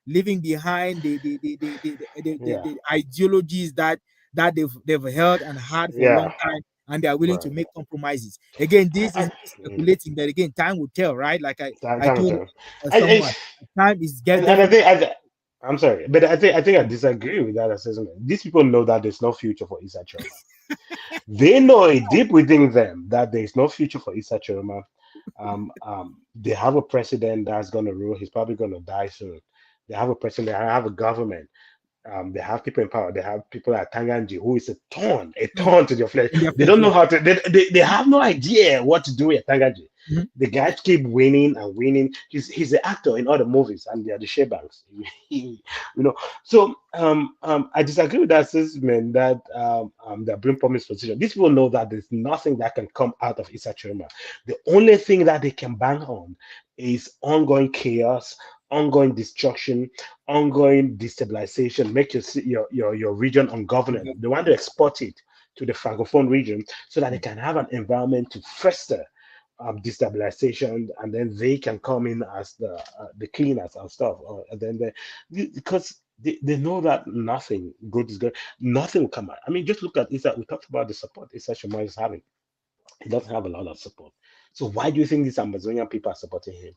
leaving behind Yeah. the ideologies that they've held and had for a Yeah. long time, and they are willing to Right. make compromises. Again, this is I, me speculating, but again, time will tell, right? Like I time will told tell. I, someone, time is and I definitely. think I'm sorry, but I think I disagree with that assessment. These people know that there's no future for Issa Choma. They know it deep within them that there is no future for Issa Chiroma. They have a president that's going to rule. He's probably going to die soon. They have a president. They have a government. They have people in power. They have people like Tanganji, who is a thorn to their flesh. In their They flesh, don't know yeah. how to. They have no idea what to do with Tanganji. Mhm. The guy keep winning and winning. He's the actor in all the movies, and they are the Shebangs. you know. So I disagree with that assessment that they're bring promise position. These people know that there's nothing that can come out of Issa Chiroma. The only thing that they can bank on is ongoing chaos, ongoing destruction, ongoing destabilization, make your region ungovernable. They want to export it to the francophone region so that they can have an environment to fester destabilization, and then they can come in as the cleaners and stuff. And then because they know that nothing good is going, nothing will come out. I mean, just look at Issa. We talked about the support Issa Shoma is having. He doesn't have a lot of support. So why do you think these Amazonian people are supporting him?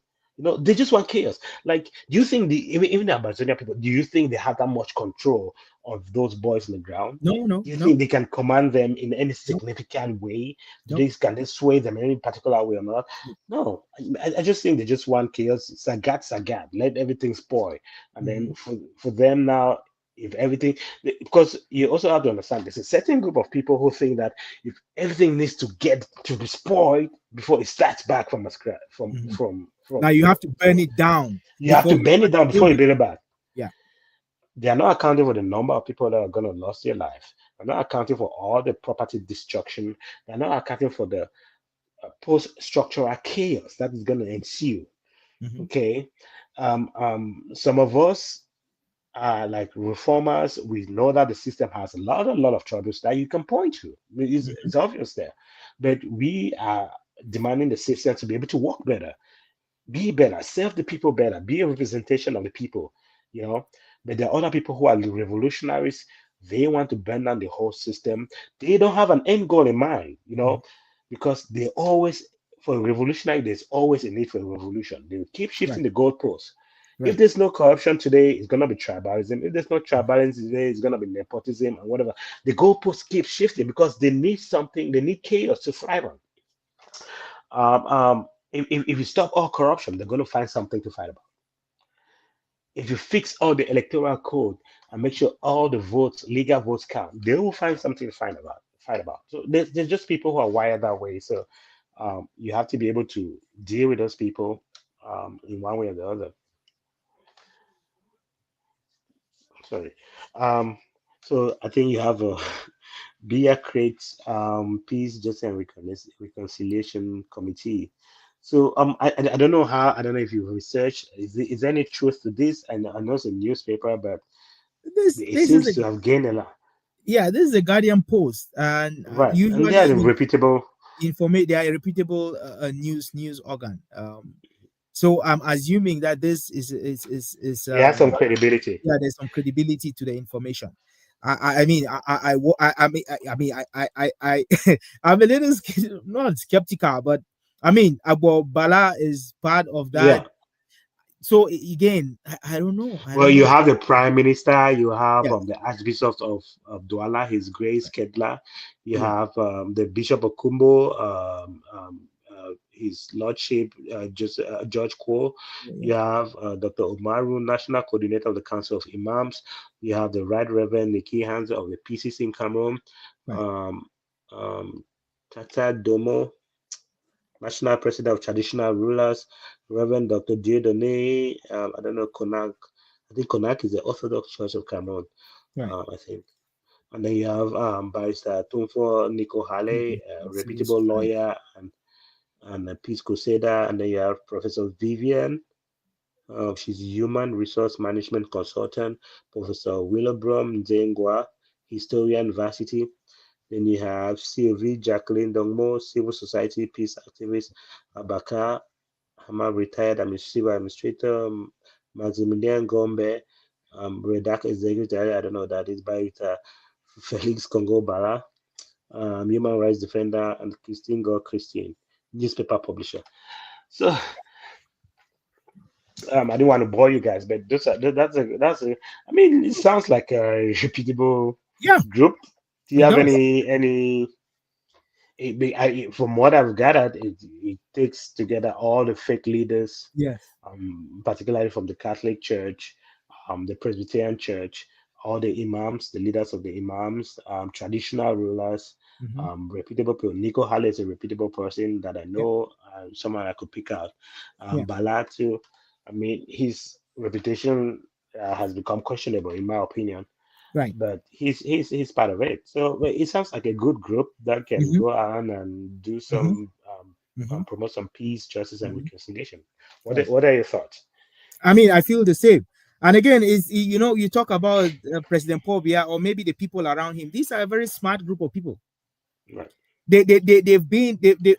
They just want chaos. Like, do you think even the Amazonian people, do you think they have that much control of those boys on the ground? No, no, Do you no, think they can command them in any no, significant way? no. Can they sway them in any particular way or not? No. I just think they just want chaos. Sagat, Sagat, let everything spoil. And then Mhm. for them now, if everything, because you also have to understand there's a certain group of people who think that if everything needs to get to be spoiled before it starts back from a scratch, Mhm. Now you have to burn it down You have before to you bend it down before build you it. build it back. Yeah. They are not accounting for the number of people that are going to lose their life. They're not accounting for all the property destruction. They're not accounting for the post-structural chaos that is going to ensue. Hmm. Okay, some of us are like reformers. We know that the system has a lot of troubles that you can point to. I mean, Hmm. it's obvious there, but we are demanding the system to be able to work better, be better, serve the people better, be a representation of the people, you know. But there are other people who are the revolutionaries. They want to burn down the whole system. They don't have an end goal in mind, you Hmm. know, because they always, for a revolutionary, there's always a need for a revolution. They will keep shifting Right. the goalposts. If Right. there's no corruption today, it's gonna be tribalism. If there's no tribalism today, it's gonna be nepotism and whatever. The goalposts keep shifting because they need something, they need chaos to thrive on. If you stop all corruption, they're going to find something to fight about. If you fix all the electoral code and make sure all the votes, legal votes count, they will find something to fight about. Fight about. So there's just people who are wired that way. So you have to be able to deal with those people in one way or the other. Sorry. Um, so I think you have a BIA creates peace, justice, and reconciliation committee. So I don't know how, I don't know if you've researched, is there any truth to this? And I know it's a newspaper, but it This is seems a, to have gained a lot. yeah, this is a Guardian post, and Right. And they usually are reputable. they are a reputable news organ. So I'm assuming that this is It has some credibility. yeah, there's some credibility to the information. I mean, I mean, I'm a little not skeptical, but I mean, Abu Bala is part of that. Yeah. So again, I don't know. I Well, don't you know. have the prime minister, you have Yes. the Archbishop of Douala, His Grace Kedla, you Yeah. have the Bishop of Kumbo, His Lordship George Kwo, Yeah. Yeah. you have Dr. Umaru, National Coordinator of the Council of Imams, you have the Right Reverend Nikki Hanza of the PCC in Cameroon, Right. um, um, Tata Domo, National President of Traditional Rulers, Reverend Dr. Dieudonné, I don't know, Konak. I think Konak is the Orthodox Church of Cameroon, Right. I think. And then you have Barrister Tumfo Nico Hale, a Civil reputable society. lawyer and a peace crusader. And then you have Professor Vivian, she's a human resource management consultant. Professor Willobrom Nzengwa, historian, varsity. Then you have Sylvie Jacqueline Dongmo, civil society peace activist. Abaka Hama, retired administrative administrator. Maximilian Gombe, Redac executive director, I don't know what that is, Barita Felix Congo Bara, human rights defender, and Christine Gore Christine, newspaper publisher. So I didn't want to bore you guys, but that's a. I mean, it sounds like a reputable Yeah, group. Do you it have does. any from what I've gathered, it takes together all the fake leaders, Yes. particularly from the Catholic Church, the Presbyterian Church, all the imams, the leaders of the imams, traditional rulers, Hmm. reputable people. Nico Halle is a reputable person that I Yeah. know, someone I could pick out. Yeah. Bala too. I mean, his reputation has become questionable, in my opinion, Right. but he's part of it. So well, it sounds like a good group that can Hmm. go on and do Hmm. some Hmm. promote some peace, justice, and Hmm. reconciliation. Right. What are your thoughts? I mean, I feel the same. And again, is you talk about President Paul Biya or maybe the people around him. These are a very smart group of people. Right, They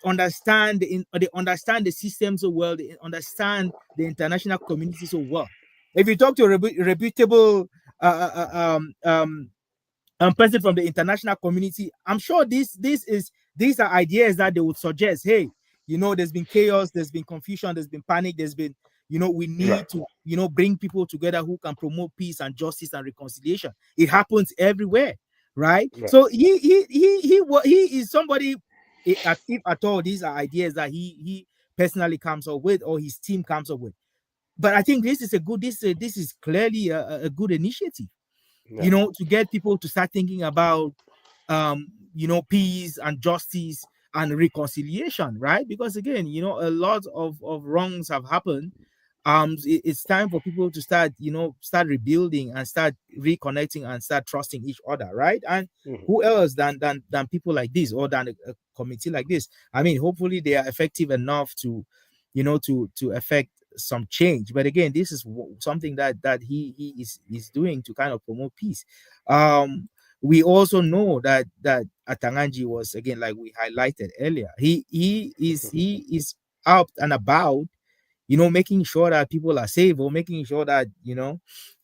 understand they understand the system so well. They understand the international community so well. If you talk to a reputable person from the international community, I'm sure these are ideas that they would suggest. Hey, there's been chaos, there's been confusion, there's been panic, there's been, we right, need to, bring people together who can promote peace and justice and reconciliation. It happens everywhere, right? right, So he is somebody. If at all, these are ideas that he personally comes up with or his team comes up with. But I think this is clearly a good initiative, yeah, to get people to start thinking about peace and justice and reconciliation, right? Because again, a lot of wrongs have happened. It's time for people to start, start rebuilding and start reconnecting and start trusting each other, right? And Mhm. who else than people like this, or than a committee like this? I mean, hopefully they are effective enough to, to affect some change. But again, this is something that he is doing to kind of promote peace. We also know that Atanganji was, again, like we highlighted earlier, he is out and about, making sure that people are safe, or making sure that,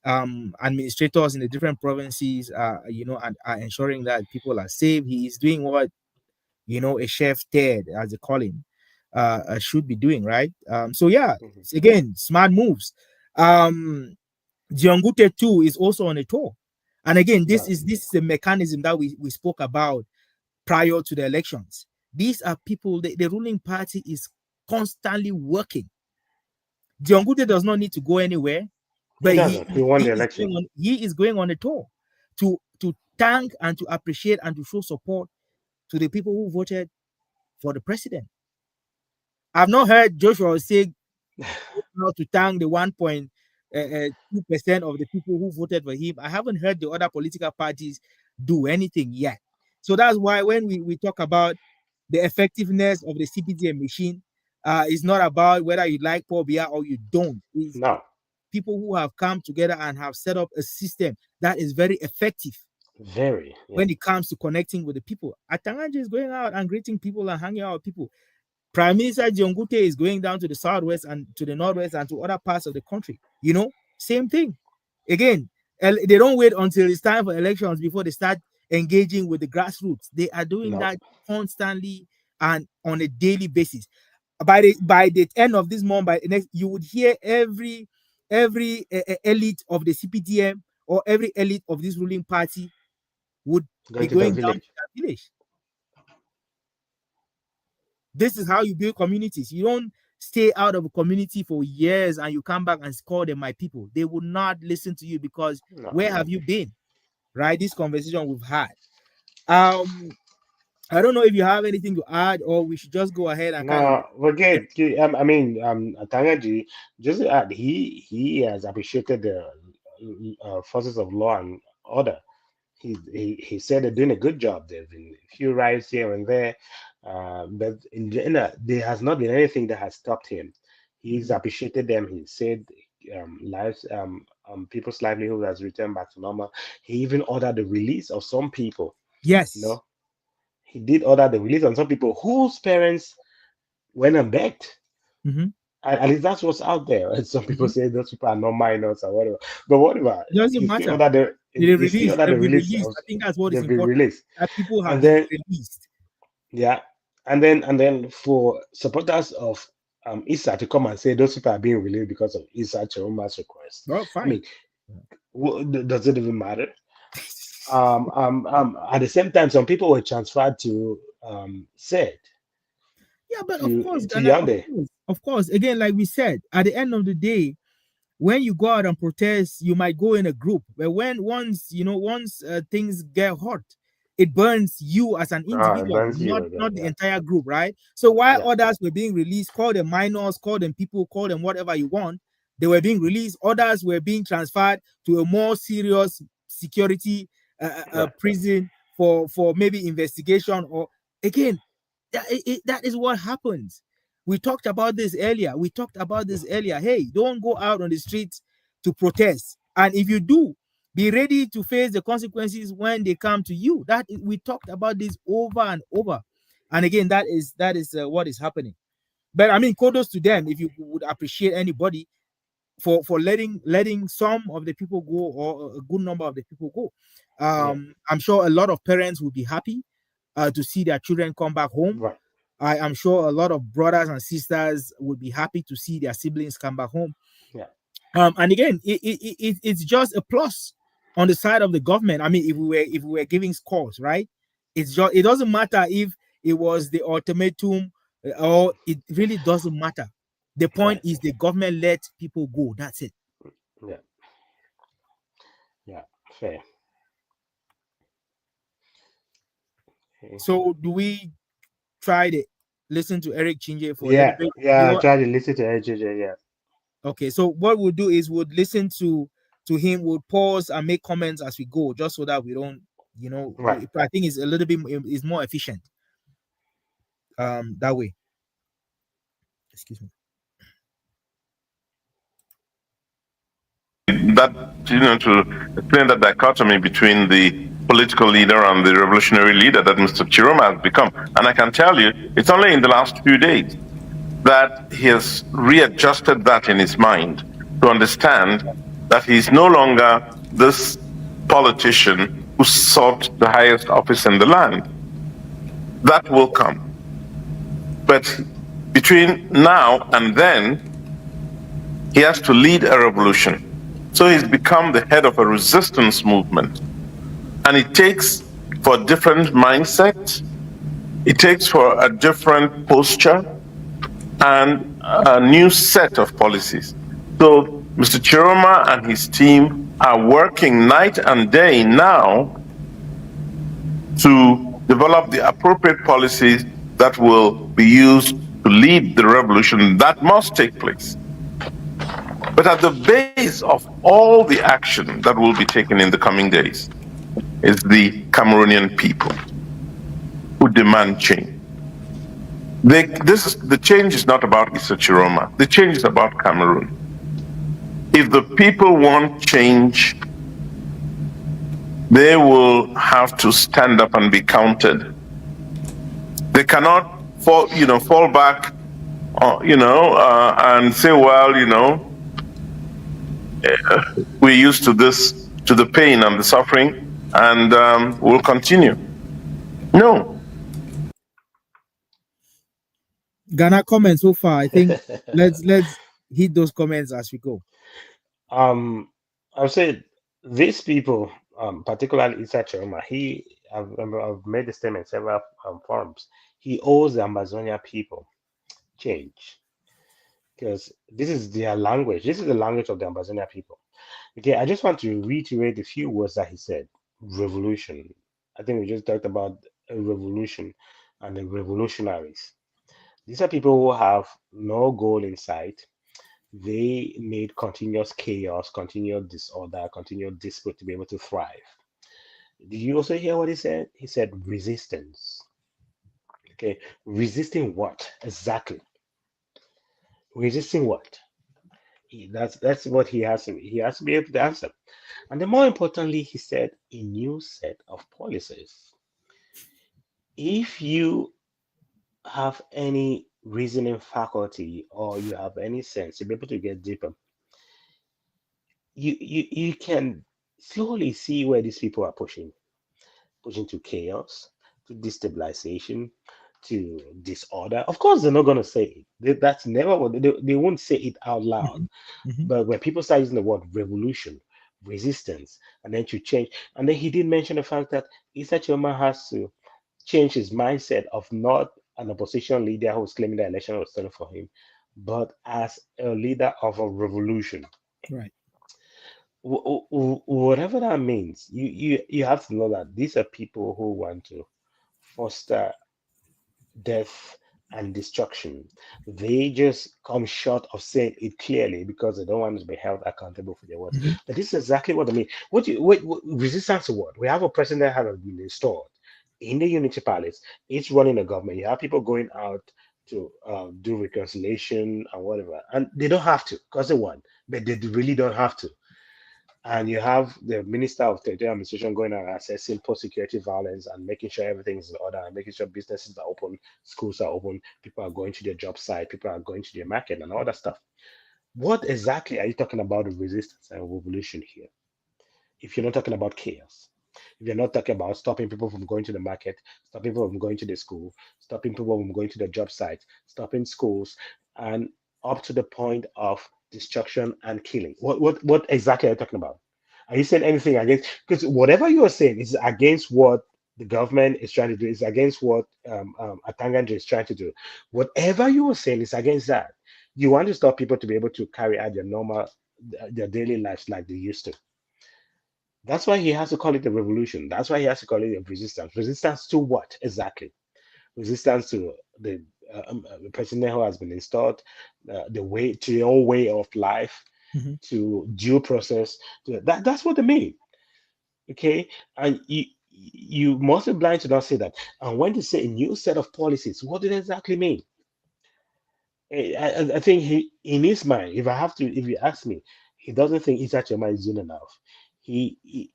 administrators in the different provinces are, and are ensuring that people are safe. He is doing what, a chef Ted, as they call him, should be doing, right? So yeah, Mhm. again, smart moves. Diongute too is also on a tour, and again, this Right. is this is a mechanism that we spoke about prior to the elections. These are people, the ruling party is constantly working. Diongute does not need to go anywhere, He but doesn't. He won he the is election. going on he is going on a tour to thank and to appreciate and to show support to the people who voted for the president. I've not heard Joshua say how to thank the 1.2% of the people who voted for him. I haven't heard the other political parties do anything yet. So that's why when we talk about the effectiveness of the CPTM machine, it's not about whether you like Paul Biya or you don't. It's No. people who have come together and have set up a system that is very effective Very. Yeah. when it comes to connecting with the people. Atangaji is going out and greeting people and hanging out with people. Prime Minister Diongute is going down to the southwest and to the northwest and to other parts of the country. Same thing. Again, they don't wait until it's time for elections before they start engaging with the grassroots. They are doing No. that constantly and on a daily basis. By the end of this month, by next, you would hear every elite of the CPDM or every elite of this ruling party would be Going to the going down to village. that village. This is how you build communities. You don't stay out of a community for years and you come back and call them my people. They will not listen to you because No. where have you been? Right? This conversation we've had. Um, I don't know if you have anything to add, or we should just go ahead and kind of. No, forget. I mean, Tangaji, just to add, he has appreciated the forces of law and order. He said they're doing a good job. There've been a few riots here and there, but in general, there has not been anything that has stopped him. He's Mhm. appreciated them. He said lives, people's livelihood has returned back to normal. He even ordered the release of some people. You Yes. know, he did order the release on some people whose parents went and begged. Hmm. At least that's what's out there. And some people Hmm. say those people are not minors or whatever. But whatever, It doesn't matter. They he still release. ordered They've the been release released. of I think that's what is they've been important. released. That people have And been then released. yeah, and then for supporters of Issa to come and say those people are being released because of Issa Chiroma's request. Well, I fine. mean, does it even matter? At the same time, some people were transferred to said Yeah, but of course, to Ghana, Yaoundé. of course, again, like we said, at the end of the day, when you go out and protest, you might go in a group, but once things get hot, it burns you as an Ah, individual, burns not you again. not the Yeah, entire group, right? So while yeah, others were being released, call them minors, call them people, call them whatever you want, they were being released. Others were being transferred to a more serious security right. prison for maybe investigation. Or again, that is what happens. We talked about this earlier. Hey, don't go out on the streets to protest. And if you do, be ready to face the consequences when they come to you. We talked about this over and over. And again, that is what is happening. But I mean, kudos to them if you would appreciate anybody for letting some of the people go, or a good number of the people go. Yeah, I'm sure a lot of parents will be happy to see their children come back home. right. I am sure a lot of brothers and sisters would be happy to see their siblings come back home. Yeah, And again, it's just a plus on the side of the government. I mean, if we were giving scores, right? It doesn't matter if it was the ultimatum, or it really doesn't matter. The point right. is the government let people go. That's it. Yeah, yeah. Fair. Okay. So do we tried it? Listen to Eric Chinje for a little Yeah, bit yeah. I before. tried to listen to AJJ. Yeah, Okay, so what we'll do is we'll listen to him. We'll pause and make comments as we go, just so that we don't, right. I think it's a little bit is more efficient that way. Excuse me. That, to explain that dichotomy between the political leader and the revolutionary leader that Mr. Chiroma has become. And I can tell you, it's only in the last few days that he has readjusted that in his mind to understand that he's no longer this politician who sought the highest office in the land. That will come. But between now and then, he has to lead a revolution. So he's become the head of a resistance movement. And it takes for a different mindset, it takes for a different posture and a new set of policies. So Mr. Chiroma and his team are working night and day now to develop the appropriate policies that will be used to lead the revolution that must take place. But at the base of all the action that will be taken in the coming days is the Cameroonian people who demand change. The change is not about Issa Tchiroma. The change is about Cameroon. If the people want change, they will have to stand up and be counted. They cannot fall back, and say, well, we're used to this, to the pain and the suffering, and we'll continue. No. Ghana comments so far. I think let's hit those comments as we go. I would say these people, particularly Issa Tchiroma, I've made the statement several forums. He owes the Amazonia people change because this is their language. This is the language of the Amazonia people. Okay, I just want to reiterate a few words that he said. Revolution. I think we just talked about a revolution and the revolutionaries. These are people who have no goal in sight. They need continuous chaos, continuous disorder, continuous dispute to be able to thrive. Did you also hear what he said? He said resistance. Okay, resisting what exactly? Resisting what? That's what he has to be able to answer. And then more importantly, he said a new set of policies. If you have any reasoning faculty or you have any sense to be able to get deeper, you can slowly see where these people are pushing to chaos, to destabilization, to disorder. Of course, they're not going to say it. That's never what they won't say it out loud. Mhm, mhm. But when people start using the word revolution, resistance, and then to change, and then he did mention the fact that Issa Choma has to change his mindset of not an opposition leader who's claiming the election was stolen for him, but as a leader of a revolution. Right. Whatever that means, you have to know that these are people who want to foster death and destruction. They just come short of saying it clearly because they don't want to be held accountable for their words. Mhm. But this is exactly what I mean. What resistance to what? We have a president that has been installed in the Unity Palace. It's running a government. You have people going out to do reconciliation and whatever, and they don't have to because they want, but they really don't have to. And you have the Minister of Territorial Administration going around assessing post-security violence and making sure everything is in order and making sure businesses are open, schools are open, people are going to their job site, people are going to their market and all that stuff. What exactly are you talking about the resistance and revolution here? If you're not talking about chaos, if you're not talking about stopping people from going to the market, stopping people from going to the school, stopping people from going to the job site, stopping schools, and up to the point of destruction and killing. What exactly are you talking about? Are you saying anything against? Because whatever you are saying is against what the government is trying to do. Is against what Atanganje is trying to do. Whatever you are saying is against that. You want to stop people to be able to carry out their normal, their daily lives like they used to. That's why he has to call it a revolution. That's why he has to call it a resistance. Resistance to what exactly? resistance to the president who has been installed, the way to your own way of life, Mhm. to due process. That's what they mean. Okay, and you must be blind to not say that. And when they say a new set of policies, what do they exactly mean? I think in his mind, if you ask me, he doesn't think Issa Tchiroma is doing enough.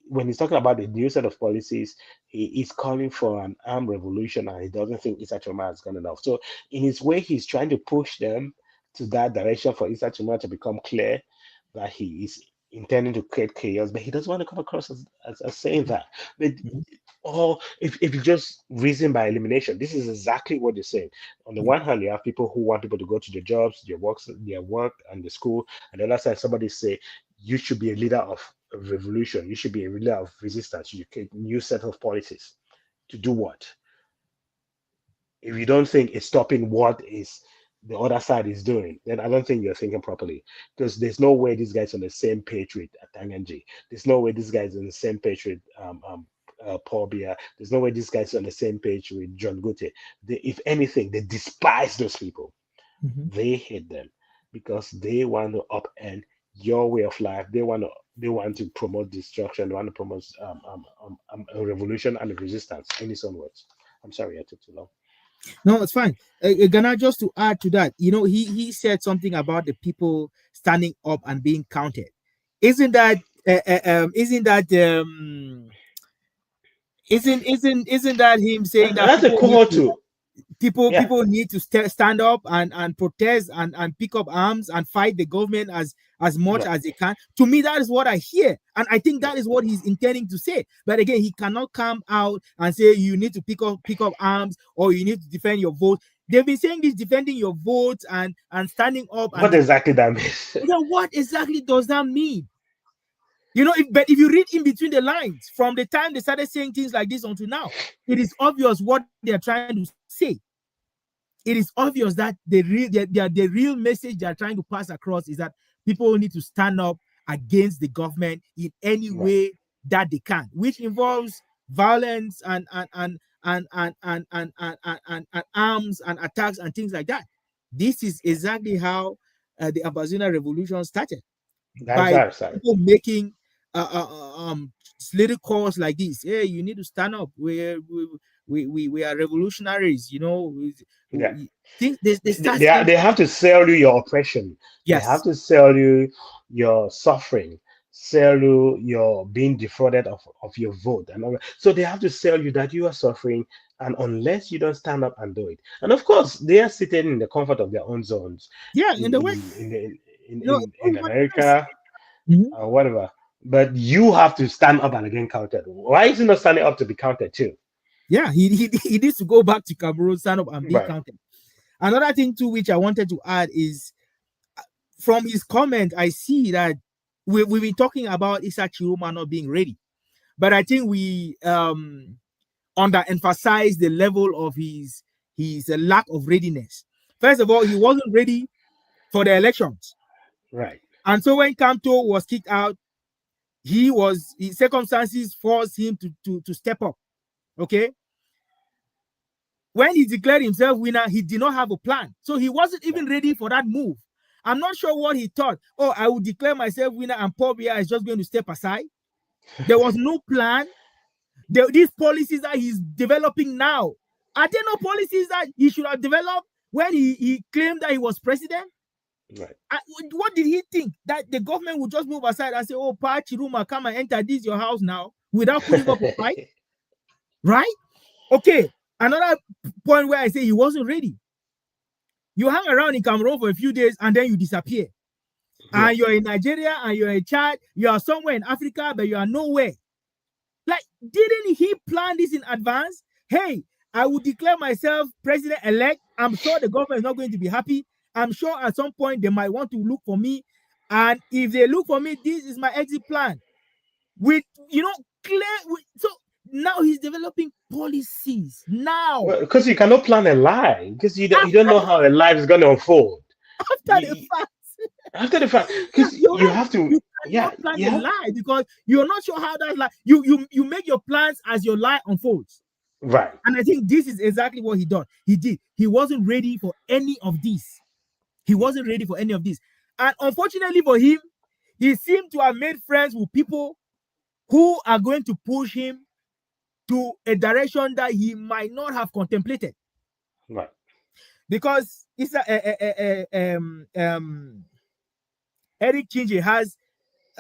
When he's talking about the new set of policies, he is calling for an armed revolution, and he doesn't think Issa Tchiroma has gone enough. So, in his way, he's trying to push them to that direction for Issa Tchiroma to become clear that he is intending to create chaos, but he doesn't want to come across as saying that. But Mhm. or if you just reason by elimination, this is exactly what you're saying. On the one hand, you have people who want people to go to their jobs, their work, and the school. And the other side, somebody say you should be a leader of a revolution. You should be a leader of resistance. You create new set of policies to do what? If you don't think it's stopping what is the other side is doing, then I don't think you're thinking properly. Because there's no way this guy's on the same page with Tanganji. There's no way this guy's on the same page with Paul Biya. There's no way this guy's on the same page with John Gute. If anything, they despise those people. Mhm. They hate them because they want to upend your way of life. They want to promote destruction. They want to promote a revolution and a resistance in its own words. I'm sorry I took too long. No, it's fine. Ghana, just to add to that, he said something about the people standing up and being counted. Isn't that isn't that isn't that him saying that That's a cohort too. Yeah, people need to stand up and protest and pick up arms and fight the government as much right, as they can? To me, that is what I hear, and I think yeah. that is what he's intending to say. But again, he cannot come out and say you need to pick up arms or you need to defend your vote. They've been saying this, defending your votes and standing up and What exactly that means? then what exactly does that mean? But if you read in between the lines, from the time they started saying things like this until now, it is obvious what they are trying to say. It is obvious that the real message they are trying to pass across is that people need to stand up against the government in any Right. way that they can, which involves violence and arms and attacks and things like that. This is exactly how the Abazina revolution started, That's by our side. people making uh, uh, uh, um little calls like this. Hey, you need to stand up. We are revolutionaries. Yeah. Think they start They saying, they have to sell you your oppression. They have yes, to sell you your suffering, sell you your being defrauded of your vote, and all that. So they have to sell you that you are suffering, and unless you don't stand up and do it, and of course they are seated in the comfort of their own zones, yeah, in in the way, in what you guys. America Mhm. or whatever. But you have to stand up and again counted. Why is he not standing up to be counted too? Yeah, he needs to go back to Cameroon, stand up and be Right. counted. Another thing too, which I wanted to add is from his comment, I see that we've been talking about Issa Chiroma not being ready, but I think we underemphasize the level of his lack of readiness. First of all, he wasn't ready for the elections, Right. and so when Kamto was kicked out, his circumstances forced him to step up. Okay, when he declared himself winner, he did not have a plan, so he wasn't even Right. ready for that move. I'm not sure what he thought. Oh, I will declare myself winner, and Paul Biya is just going to step aside. There was no plan. These policies that he's developing now, are there no policies that he should have developed when he claimed that he was president? Right. What did he think? That the government would just move aside and say, oh, Pa Chiruma, come and enter this your house now without putting up a fight? Right? Okay. Another point where I say he wasn't ready. You hang around in Cameroon for a few days and then you disappear. Yeah. And you're in Nigeria and you're in Chad, you are somewhere in Africa, but you are nowhere. Like, didn't he plan this in advance? Hey, I will declare myself president-elect. I'm sure the government is not going to be happy. I'm sure at some point they might want to look for me. And if they look for me, this is my exit plan. With, clear. So now he's developing policies. Now, Well, because you cannot plan a lie, because you don't after know how a life is going to unfold. the You, fact, after the fact, yeah, because you're you right. have to, You yeah, cannot plan you a have, lie because you're not sure how that lie. You make your plans as your lie unfolds. Right. And I think this is exactly what he done. He did. He wasn't ready for any of this. He wasn't ready for any of this. And unfortunately for him, he seemed to have made friends with people who are going to push him to a direction that he might not have contemplated. Right. Because it's Eric Chinje has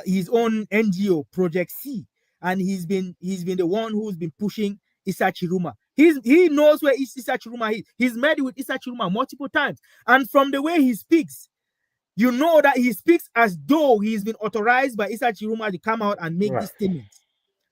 his own NGO, Project C, and he's been the one who's been pushing Issa Tchiroma. He knows where Issa Tchiroma is. He's met with Issa Tchiroma multiple times, and from the way he speaks, you know that he speaks as though he's been authorized by Issa Tchiroma to come out and make Right. this statement.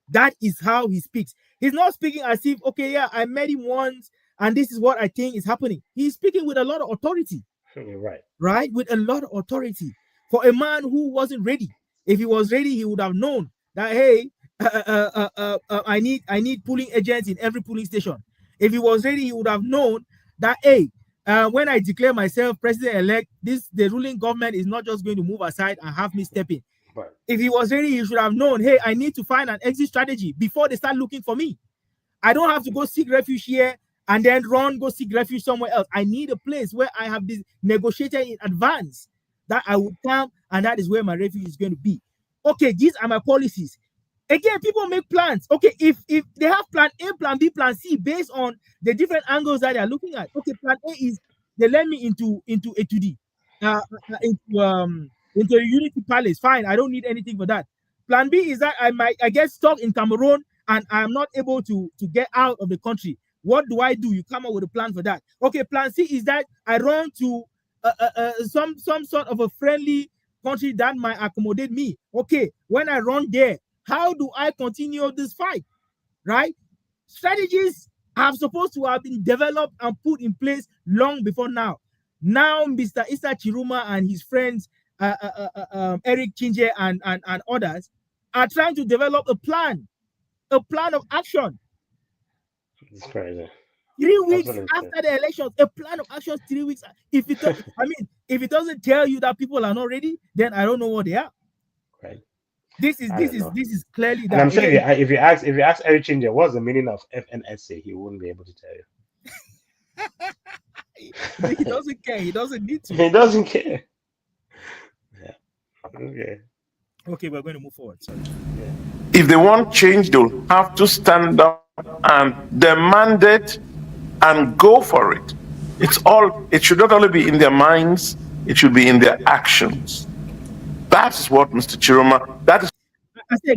That is how he speaks. He's not speaking as if, okay, yeah, I met him once, and this is what I think is happening. He's speaking with a lot of authority. Right. Right? With a lot of authority. For a man who wasn't ready. If he was ready, he would have known that, hey, I need polling agents in every polling station. If he was ready, he would have known that, hey, when I declare myself president-elect, the ruling government is not just going to move aside and have me step in. Right. If he was ready, he should have known, hey, I need to find an exit strategy before they start looking for me. I don't have to go seek refuge here and then go seek refuge somewhere else. I need a place where I have this negotiated in advance that I would come, and that is where my refuge is going to be. Okay, these are my policies. Again, people make plans. Okay, if they have plan A, plan B, plan C based on the different angles that they are looking at. Okay, plan A is they let me into A2D, into a Unity Palace. Fine, I don't need anything for that. Plan B is that I get stuck in Cameroon and I'm not able to get out of the country. What do I do? You come up with a plan for that. Okay, plan C is that I run to some sort of a friendly country that might accommodate me. Okay, when I run there, how do I continue this fight? Right? Strategies are supposed to have been developed and put in place long before now. Now, Mr. Issa Tchiroma and his friends, Eric Chinje and others, are trying to develop a plan of action. It's crazy. 3 weeks after the elections, a plan of action 3 weeks. If it doesn't tell you that people are not ready, then I don't know what they are. Right. This is clearly that. And I'm sure if you ask Eric Chinje what's the meaning of FNSA, he wouldn't be able to tell you. He doesn't care. He doesn't need to. He doesn't care. Yeah. Okay. Okay, we're going to move forward. Sorry. Yeah. If they want change, they'll have to stand up and demand it and go for it. It should not only be in their minds, it should be in their actions. That's what Mr. Tchiroma, that is. I say,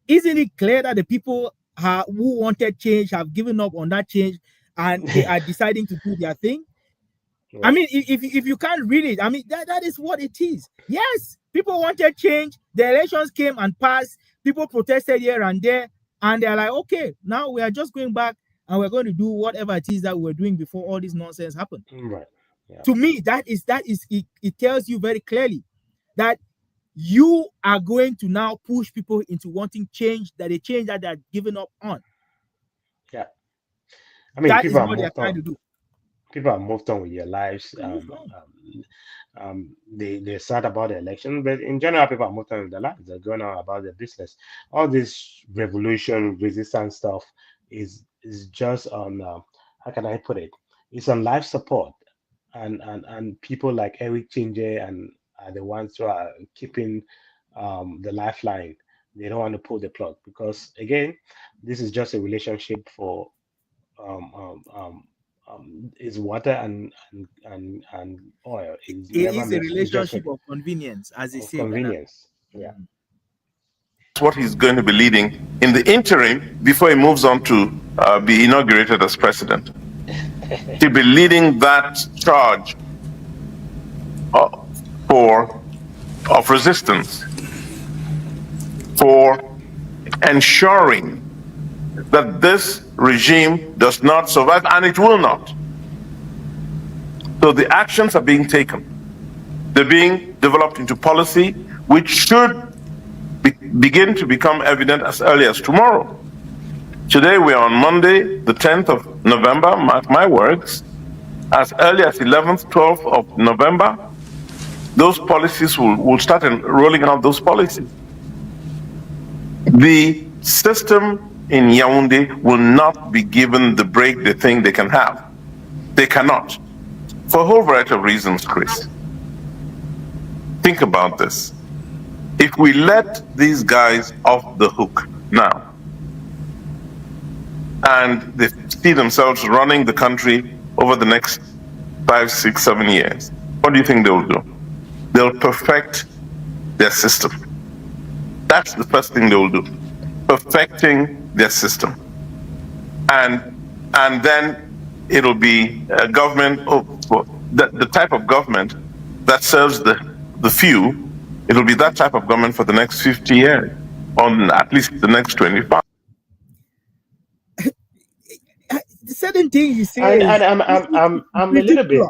isn't it clear that the people who wanted change have given up on that change and they are deciding to do their thing? Right. I mean, if you can't read it, I mean, that is what it is. Yes, people wanted change. The elections came and passed. People protested here and there. And they're like, okay, now we are just going back and we're going to do whatever it is that we were doing before all this nonsense happened. Right. Yeah. To me, it tells you very clearly that you are going to now push people into wanting change, that they change that they're giving up on. Yeah. I mean, that people is what they're trying to do. People have moved on with their lives. They're sad about the election, but in general, people are moved on with their lives. They're going on about their business. All this revolution, resistance stuff is just on how can I put it? It's on life support, and people like Eric Chinje and are the ones who are keeping the lifeline. They don't want to pull the plug because again, this is just a relationship for is water and oil. It is a relationship of convenience, as they say. Convenience, yeah. That's what he's going to be leading in the interim before he moves on to be inaugurated as president. He'll be leading that charge of resistance for ensuring that this regime does not survive, and it will not. So the actions are being taken. They're being developed into policy, which should begin to become evident as early as tomorrow. Today we are on Monday, the 10th of November, mark my words. As early as 11th, 12th of November, those policies will start rolling out those policies. The system in Yaoundé will not be given the break they think they can have. They cannot. For a whole variety of reasons, Chris. Think about this. If we let these guys off the hook now, and they see themselves running the country over the next 5, 6, 7 years, what do you think they'll do? They'll perfect their system. That's the first thing they will do. Perfecting their system. And then it'll be a government, the type of government that serves the few. It'll be that type of government for the next 50 years, or at least the next 25. Certain things you say I'm a little bit.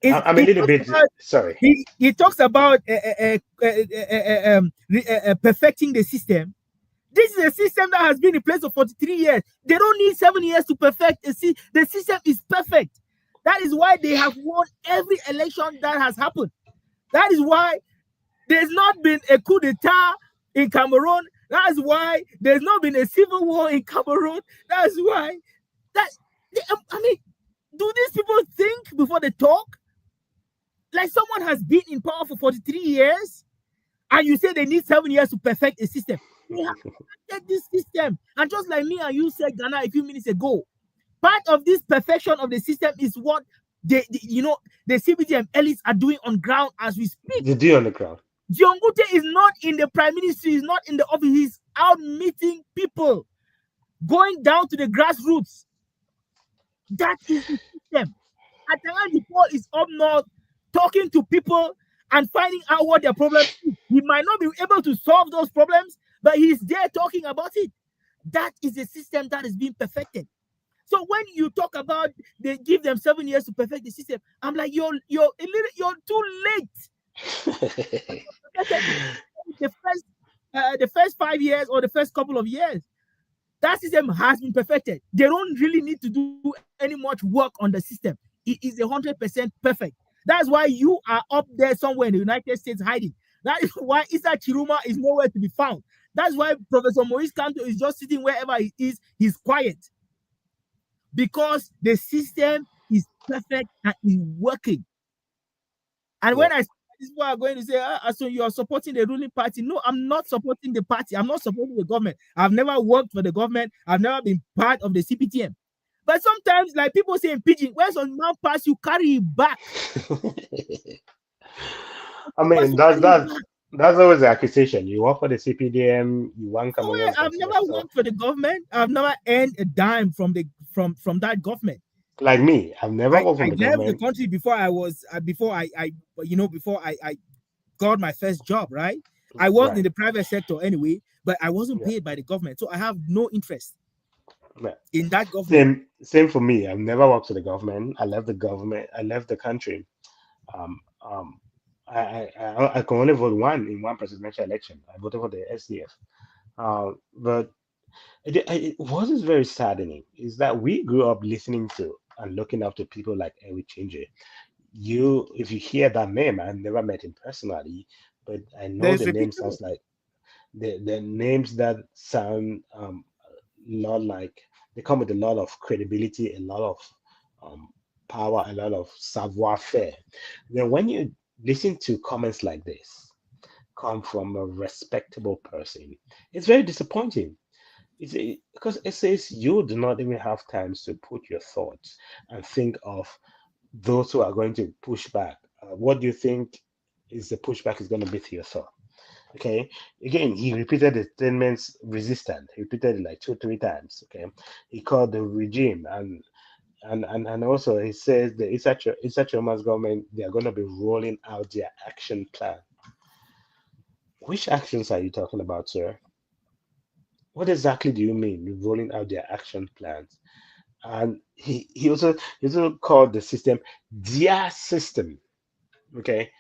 I'm a little bit sorry. He talks about perfecting the system. This is a system that has been in place for 43 years. They don't need 7 years to perfect the system is perfect. That is why they have won every election that has happened. That is why there's not been a coup d'etat in Cameroon. That is why there's not been a civil war in Cameroon. That is why do these people think before they talk? Like someone has been in power for 43 years and you say they need 7 years to perfect a system. They have perfected this system. And just like me and you said, Ghana, a few minutes ago, part of this perfection of the system is what the CBDM elites are doing on ground as we speak. They do on the ground. Diongute is not in the prime ministry, he's not in the office, he's out meeting people, going down to the grassroots. That is the system. Atangan Paul is up north talking to people and finding out what their problems is. He might not be able to solve those problems, but he's there talking about it. That is a system that is being perfected. So when you talk about they give them 7 years to perfect the system, I'm like, you're too late. the first 5 years or the first couple of years, that system has been perfected. They don't really need to do any much work on the system. It is 100% perfect. That's why you are up there somewhere in the United States hiding. That is why Issa Tchiroma is nowhere to be found. That's why Professor Maurice Kanto is just sitting wherever he is. He's quiet. Because the system is perfect and is working. And when I say people are going to say, so you are supporting the ruling party. No, I'm not supporting the party. I'm not supporting the government. I've never worked for the government. I've never been part of the CPTM. But sometimes, like people say in Pidgin, when some man pass, you carry it back. I mean, that's always the accusation. You work for the CPDM, you want Cameroon. I've never worked for the government. I've never earned a dime from that government. Like me, I've never worked for the government. I left the country before I got my first job, right? I worked in the private sector anyway, but I wasn't paid by the government, so I have no interest in that government. Same for me. I've never worked for the government. I left the government. I left the country. I can only vote in one presidential election. I voted for the SDF. But what is very saddening is that we grew up listening to and looking up to people like Eric Chinje. If you hear that name, I've never met him personally, but I know the name sounds like the names that sound a lot like they come with a lot of credibility, a lot of power, a lot of savoir-faire. Then when you listen to comments like this come from a respectable person, it's very disappointing. Because it says you do not even have time to put your thoughts and think of those who are going to push back. What do you think is the pushback is going to be to your thought? Okay. Again, he repeated the statements resistant. He repeated it like 2-3 times. Okay. He called the regime and also he says the Issa Chiroma's government, they are going to be rolling out their action plan. Which actions are you talking about, sir? What exactly do you mean rolling out their action plans? And he also called the system their system. Okay.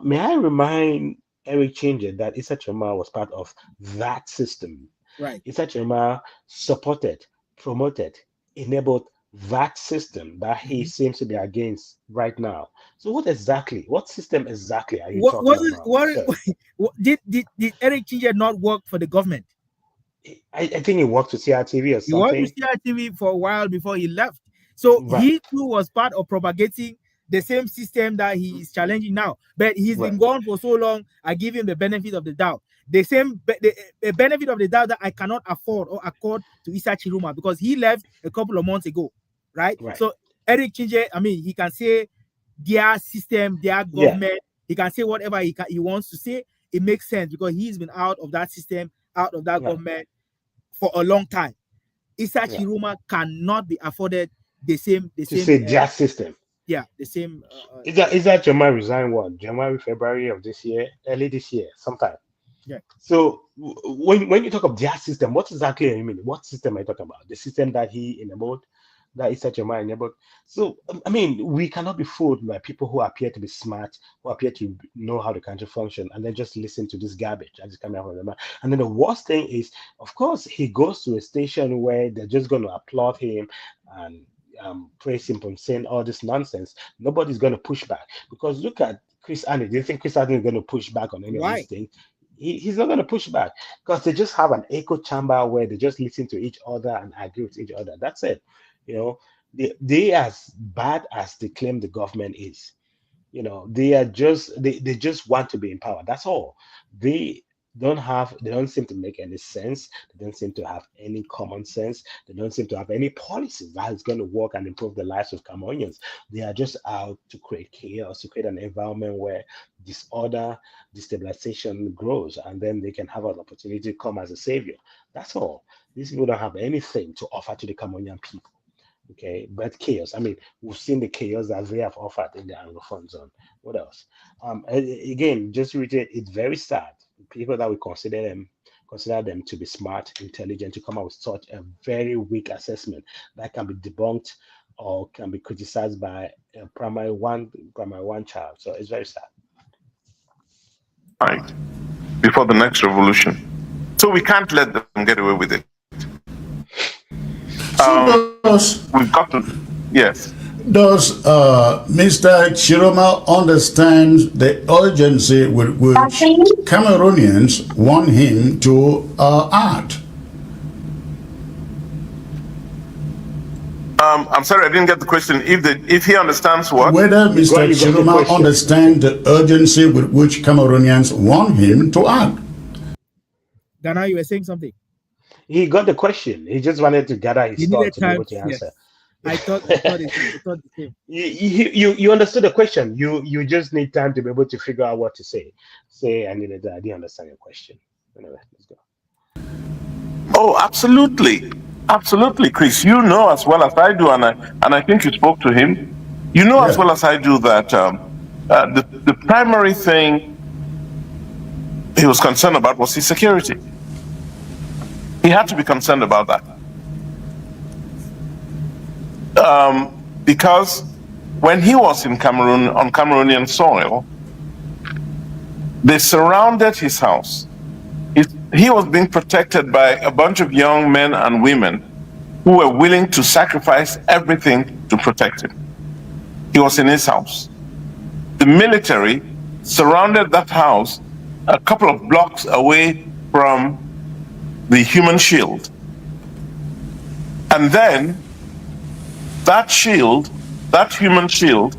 May I remind Eric Chinje that Issa Tchiroma was part of that system. Right. Issa Tchiroma supported, promoted, enabled that system that he seems to be against right now. So what system exactly are you talking about? Did Eric Chinje not work for the government? I think he worked with CRTV or He worked with something. CRTV for a while before he left. So Right, he too was part of propagating the same system that he is challenging now. But he's right, been gone for so long. I give him the benefit of the doubt. The same the benefit of the doubt that I cannot afford or accord to Issa Tchiroma because he left a couple of months ago, right? right. So Eric Chinje, I mean, he can say their system, their Yeah, government. He can say whatever he wants to say. It makes sense because he's been out of that system, out of that right, government for a long time. Issa yeah. Tchiroma cannot be afforded the same, To say their system. yeah, the same. Is that Jamal resigned what? January, February of this year, early this year, sometime. Yeah. So when you talk of their system, what exactly are you mean? What system are you talking about? The system that he enabled, that is such a mind enabled. So I mean, we cannot be fooled by people who appear to be smart, who appear to know how the country function, and then just listen to this garbage that is coming out from the mouth. And then the worst thing is, of course, he goes to a station where they're just going to applaud him and praise him for saying all this nonsense. Nobody's going to push back because look at Chris Annie. Do you think Chris Annie is going to push back on any of these Why? things? He's not going to push back because they just have an echo chamber where they just listen to each other and agree with each other. That's it. You know, they as bad as they claim the government is. They are just they just want to be in power. That's all. They they don't seem to make any sense. They don't seem to have any common sense. They don't seem to have any policies that is going to work and improve the lives of Cameroonians. They are just out to create chaos, to create an environment where disorder, destabilization grows, and then they can have an opportunity to come as a savior. That's all. These people don't have anything to offer to the Cameroonian people. Okay, but chaos. I mean, we've seen the chaos that they have offered in the Anglophone zone. What else? Again, just to reiterate, it's very sad. People that we consider them to be smart, intelligent, to come out with such a very weak assessment that can be debunked or can be criticized by a primary one child. So it's very sad. Right. Before the next revolution. So we can't let them get away with it. We've got to, yes. Does Mr. Tchiroma understand the urgency with which Cameroonians want him to act? I'm sorry, I didn't get the question. If he understands what? Whether Mr. You got the Tchiroma question. understands the urgency with which Cameroonians want him to act. Ghana, you were saying something. He got the question. He just wanted to gather his He thoughts needed to be time. able to Yes. answer. I thought the same. You understood the question. You just need time to be able to figure out what to say. I didn't understand your question. Anyway, let's go. Oh, absolutely. Absolutely, Chris. You know as well as I do, and I think you spoke to him. You know as well as I do that the primary thing he was concerned about was his security. He had to be concerned about that. Because when he was in Cameroon, on Cameroonian soil, they surrounded his house. He was being protected by a bunch of young men and women who were willing to sacrifice everything to protect him. He was in his house. The military surrounded that house a couple of blocks away from the human shield. And then that human shield,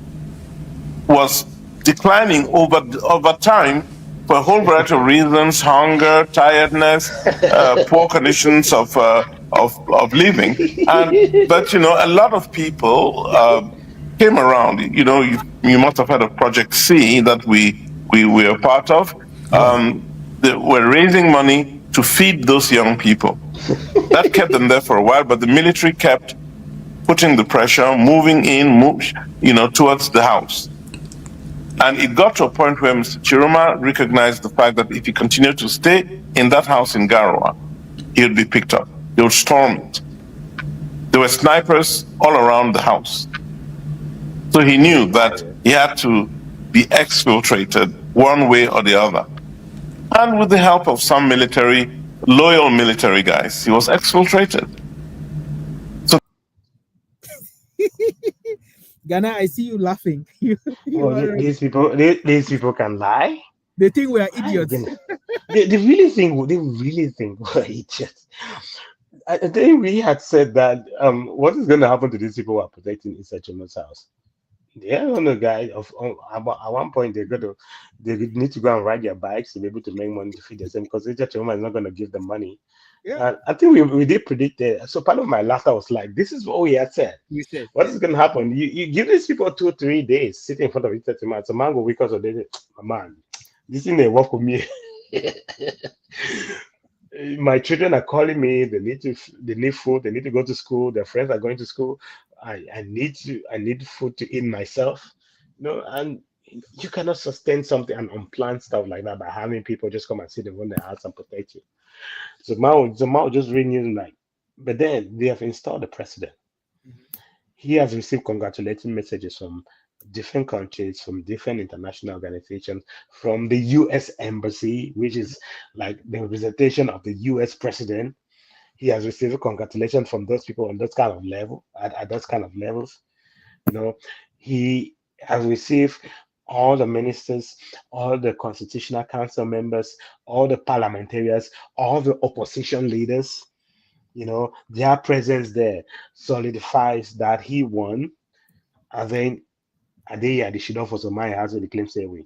was declining over time for a whole variety of reasons: hunger, tiredness, poor conditions of living. But a lot of people came around. You must have heard of Project C that we were part of. They were raising money to feed those young people. That kept them there for a while, but the military kept putting the pressure, moving in, towards the house. And it got to a point where Mr. Tchiroma recognized the fact that if he continued to stay in that house in Garoua, he would be picked up. They would storm it. There were snipers all around the house. So he knew that he had to be exfiltrated one way or the other. And with the help of some loyal military guys, he was exfiltrated. Ghana, I see you laughing. These people can lie. They think we are My idiots. goodness. they really think well, it just I think we had said that what is going to happen to these people who are protecting Issa Chima's house? They're on the guy at one point they need to go and ride their bikes to be able to make money to feed themselves because Issa Chiroma is not going to give them money. Yeah, And I think we did predict it. So part of my laughter was like, this is what we had said. we said, What is going to happen? You give these people 2 3 days sitting in front of Issa Chiroma. So man go wake up so they say, man, this thing they work with me. My children are calling me. They need food. They need to go to school. Their friends are going to school. I need food to eat myself. And you cannot sustain something and unplanned stuff like that by having people just come and sit in their house and protect you. So Mao just renews like, but then they have installed the president. Mhm. He has received congratulating messages from different countries, from different international organizations, from the U.S. Embassy, which is like the representation of the U.S. president. He has received congratulations from those people on those kind of level, at those kind of levels. You know, he has received all the ministers, all the constitutional council members, all the parliamentarians, all the opposition leaders. Their presence there solidifies that he won. And then Adeya, the Shidon for Somalia has the claim say away.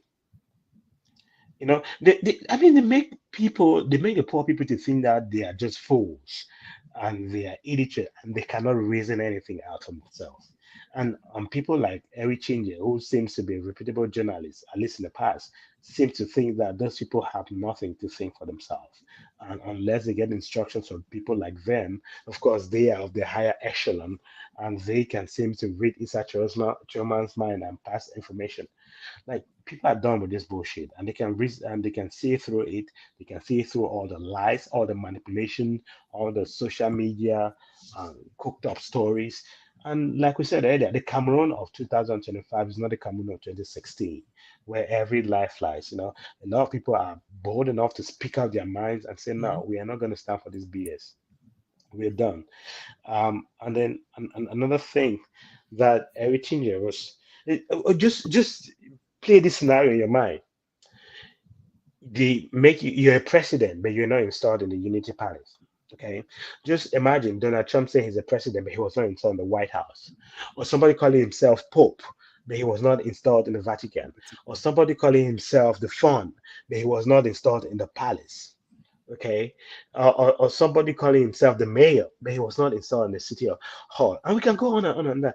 I mean, they make the poor people to think that they are just fools and they are illiterate and they cannot reason anything out for themselves. And people like Eric Chinger, who seems to be a reputable journalist, at least in the past, seem to think that those people have nothing to think for themselves. And unless they get instructions from people like them, of course, they are of the higher echelon and they can seem to read Issa Chiroma's mind and pass information. Like people are done with this bullshit, and they can read and they can see through it. They can see through all the lies, all the manipulation, all the social media, cooked up stories. And like we said earlier, the Cameroon of 2025 is not the Cameroon of 2016, where every lie flies. A lot of people are bold enough to speak out their minds and say, Mhm. "No, we are not going to stand for this BS. We're done." And then another thing that everything here was just play this scenario in your mind. They make you're a president, but you're not installed in the Unity Palace. Okay, just imagine Donald Trump saying he's a president, but he was not installed in the White House, or somebody calling himself Pope, but he was not installed in the Vatican, or somebody calling himself the Fawn, but he was not installed in the palace. Okay, or somebody calling himself the mayor, but he was not installed in the city hall, and we can go on and on and on.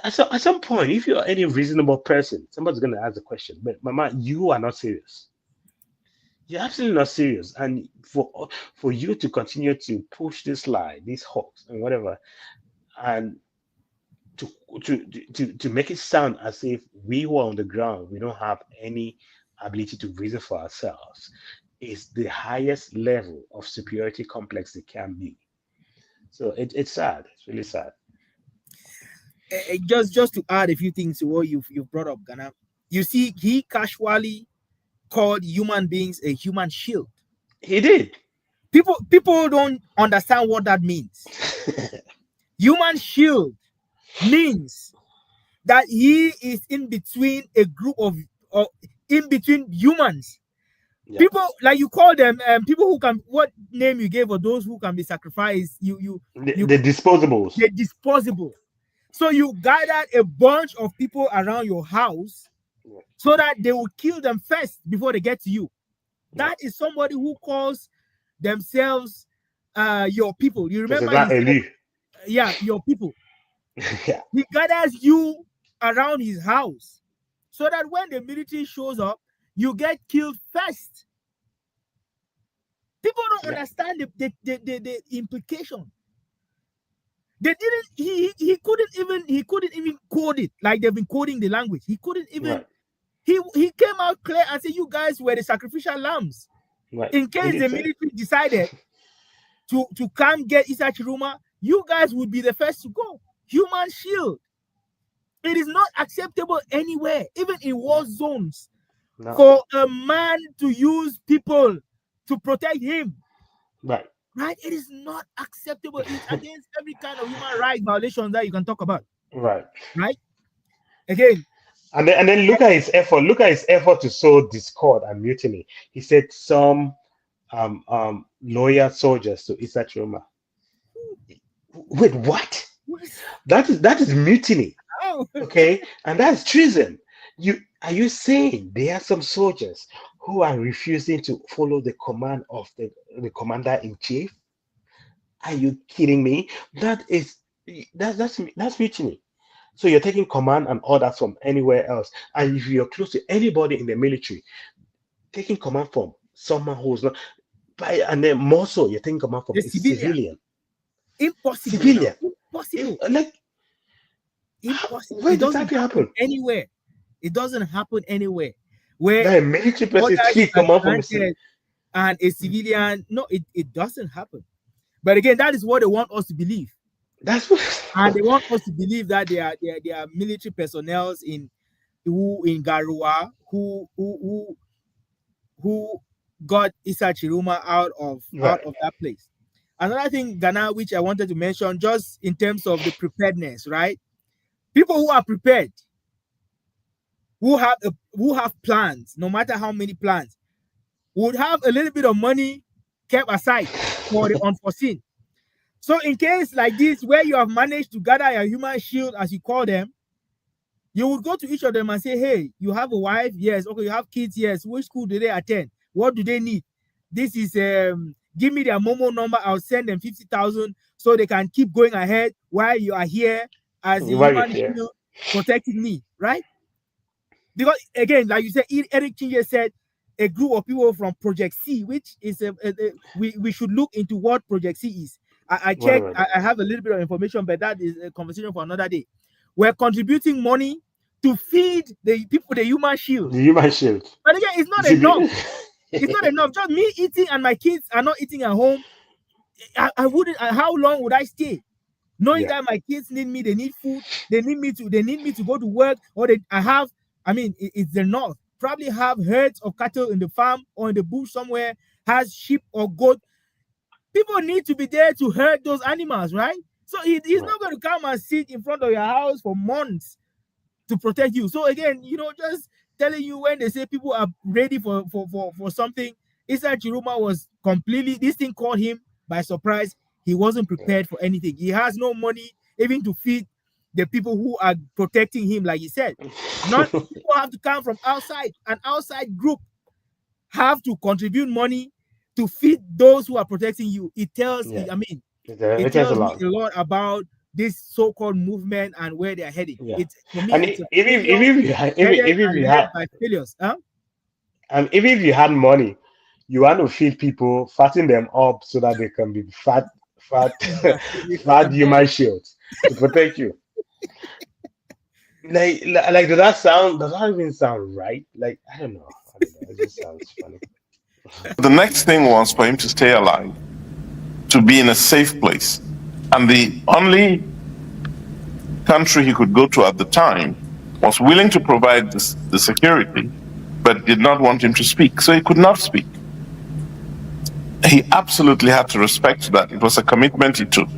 At some point, if you're any reasonable person, somebody's going to ask the question, but Mama, you are not serious. You're absolutely not serious. And for you to continue to push this lie, these hoax, and whatever, and to to make it sound as if we who are on the ground, we don't have any ability to reason for ourselves, is the highest level of superiority complex it can be. So it's sad. It's really sad. Just to add a few things to what you've brought up, Ghana. You see, he casually called human beings a human shield. He did. People don't understand what that means. Human shield means that he is in between a group of, or in between humans. Yeah. People like you call them people who can, what name you gave for those who can be sacrificed, The disposables. they're disposable. So you gathered a bunch of people around your house Yeah. so that they will kill them first before they get to you. Yeah. That is somebody who calls themselves your people. You remember he President said, Elu. yeah, your people. Yeah. He gathers you around his house so that when the military shows up, you get killed first. People don't Yeah. understand the implication. They didn't. He couldn't even code it like they've been coding the language. He couldn't even. Right. He came out clear and said, "You guys were the sacrificial lambs." Right. In He case did the say. military decided to come get Issa Tchiroma, you guys would be the first to go. Human shield. It is not acceptable anywhere, even in war zones, No. for a man to use people to protect him. Right. Right? It is not acceptable. It's against every kind of human rights violation that you can talk about. Right. Right? Again, And then look at his effort. Look at his effort to sow discord and mutiny. He said some loyal soldiers to Issa Tchiroma. Wait, what? That is mutiny. Oh, Okay, and that's treason. Are you saying there are some soldiers who are refusing to follow the command of the commander in chief? Are you kidding me? That's mutiny. So you're taking command and orders from anywhere else, and if you're close to anybody in the military, taking command from someone who's not, and then more so, you're taking command from the a civilian. civilian. Impossible. Civilian. Impossible. Like, Impossible. where It did doesn't that happen happen? anywhere. It doesn't happen anywhere where That a military person orders take are command from a civilian. granted and a civilian. No, it doesn't happen. But again, that is what they want us to believe. That's what. And they want us to believe that they are military personnel in Garua who got Issa Tchiroma out of Right. that place. Another thing, Ghana, which I wanted to mention, just in terms of the preparedness, right? People who are prepared, who have plans, no matter how many plans, would have a little bit of money kept aside for the unforeseen. So in case like this, where you have managed to gather your human shield, as you call them, you would go to each of them and say, hey, you have a wife? Yes. Okay, you have kids? Yes. Which school do they attend? What do they need? This is, give me their Momo number. I'll send them 50,000 so they can keep going ahead while you are here as the Why you human here? shield protecting me, right? Because again, like you said, Eric Chinje said, a group of people from Project C, which is we should look into what Project C is. I checked. I have a little bit of information, but that is a conversation for another day. We're contributing money to feed the people the human shield. The human shield. But again, it's not enough. It's not enough. Just me eating and my kids are not eating at home. I wouldn't. How long would I stay? Knowing that my kids need me, they need food, they need me to go to work, or it's the north. Probably have herds of cattle in the farm or in the bush somewhere, has sheep or goat. People need to be there to herd those animals, right? So he's not going to come and sit in front of your house for months to protect you. So again, just telling you, when they say people are ready for something, Issa Tchiroma was completely, this thing caught him by surprise. He wasn't prepared for anything. He has no money even to feed the people who are protecting him, like he said. Not people have to come from outside. An outside group have to contribute money to feed those who are protecting you. It tells it tells me a lot about this so-called movement and where they are heading. Yeah. It's for me. And it's even if you had by failures, and even if you had money, you want to feed people, fatten them up so that they can be fat human shields to protect you. Like does that even sound right? Like, I don't know. It just sounds funny. The next thing was for him to stay alive, to be in a safe place. And the only country he could go to at the time was willing to provide the security, but did not want him to speak. So he could not speak. He absolutely had to respect that. It was a commitment he took.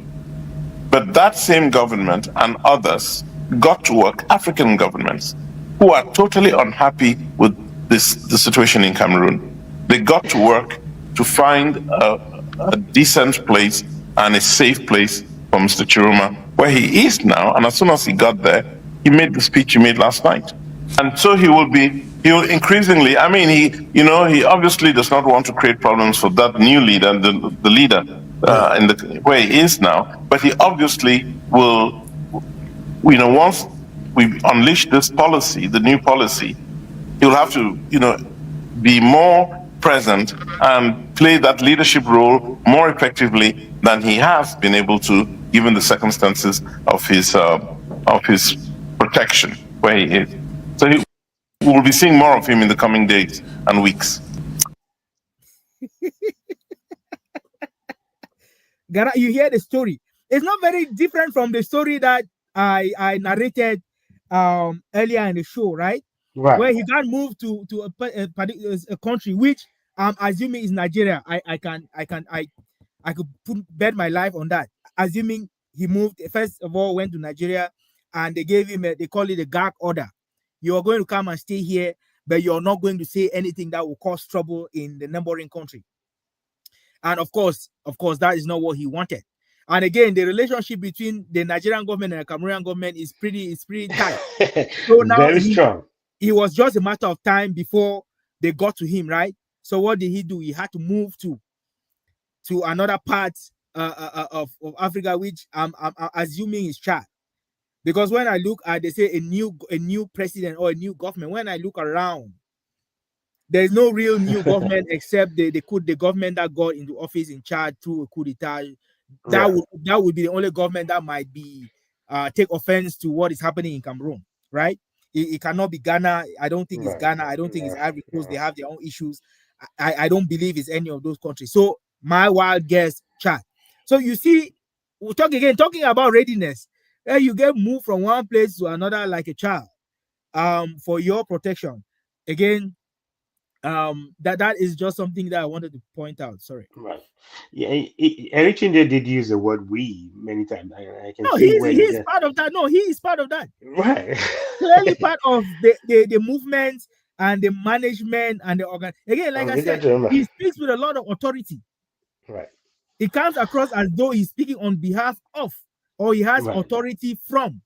But that same government and others got to work, African governments, who are totally unhappy with the situation in Cameroon. They got to work to find a decent place and a safe place for Mr. Tchiroma, where he is now. And as soon as he got there, he made the speech he made last night. And so he will increasingly, he obviously does not want to create problems for that new leader, the leader in the where he is now, but he obviously will, once we unleash this policy, the new policy, he will have to, be more present and play that leadership role more effectively than he has been able to, given the circumstances of his protection where he is. So we'll be seeing more of him in the coming days and weeks. Gara, you hear the story. It's not very different from the story that I narrated earlier in the show, right? Right. Where he got moved to a country which I'm assuming is Nigeria. I could bet my life on that. Assuming he moved, first of all, went to Nigeria, and they gave him they call it a gag order. you are going to come and stay here, but you're not going to say anything that will cause trouble in the neighboring country. And of course, that is not what he wanted. And again, the relationship between the Nigerian government and the Cameroonian government is pretty tight. So now Very strong. it was just a matter of time before they got to him, right? So what did he do? He had to move to another part of Africa, which I'm assuming is Chad. Because when I look at, they say a new president or a new government. When I look around, there's no real new government except the government that got into office in Chad through a coup d'etat. That would be the only government that might be take offense to what is happening in Cameroon, right? It cannot be Ghana. I don't think it's Ghana. I don't think it's Ivory Coast. They have their own issues. I don't believe it's any of those countries. So my wild guess, Chad. So you see, we'll talking about readiness. You get moved from one place to another like a child, for your protection. Again, that is just something that I wanted to point out. Sorry. Right. Yeah, Erichinde did use the word "we" many times. I can No, see where you he's get part of that. No, he is part of that. right. Clearly part of the movement and the management and the organ. Again, like I Issa said, Tchiroma. he speaks with a lot of authority. Right. It comes across as though he's speaking on behalf of, or he has Right. authority from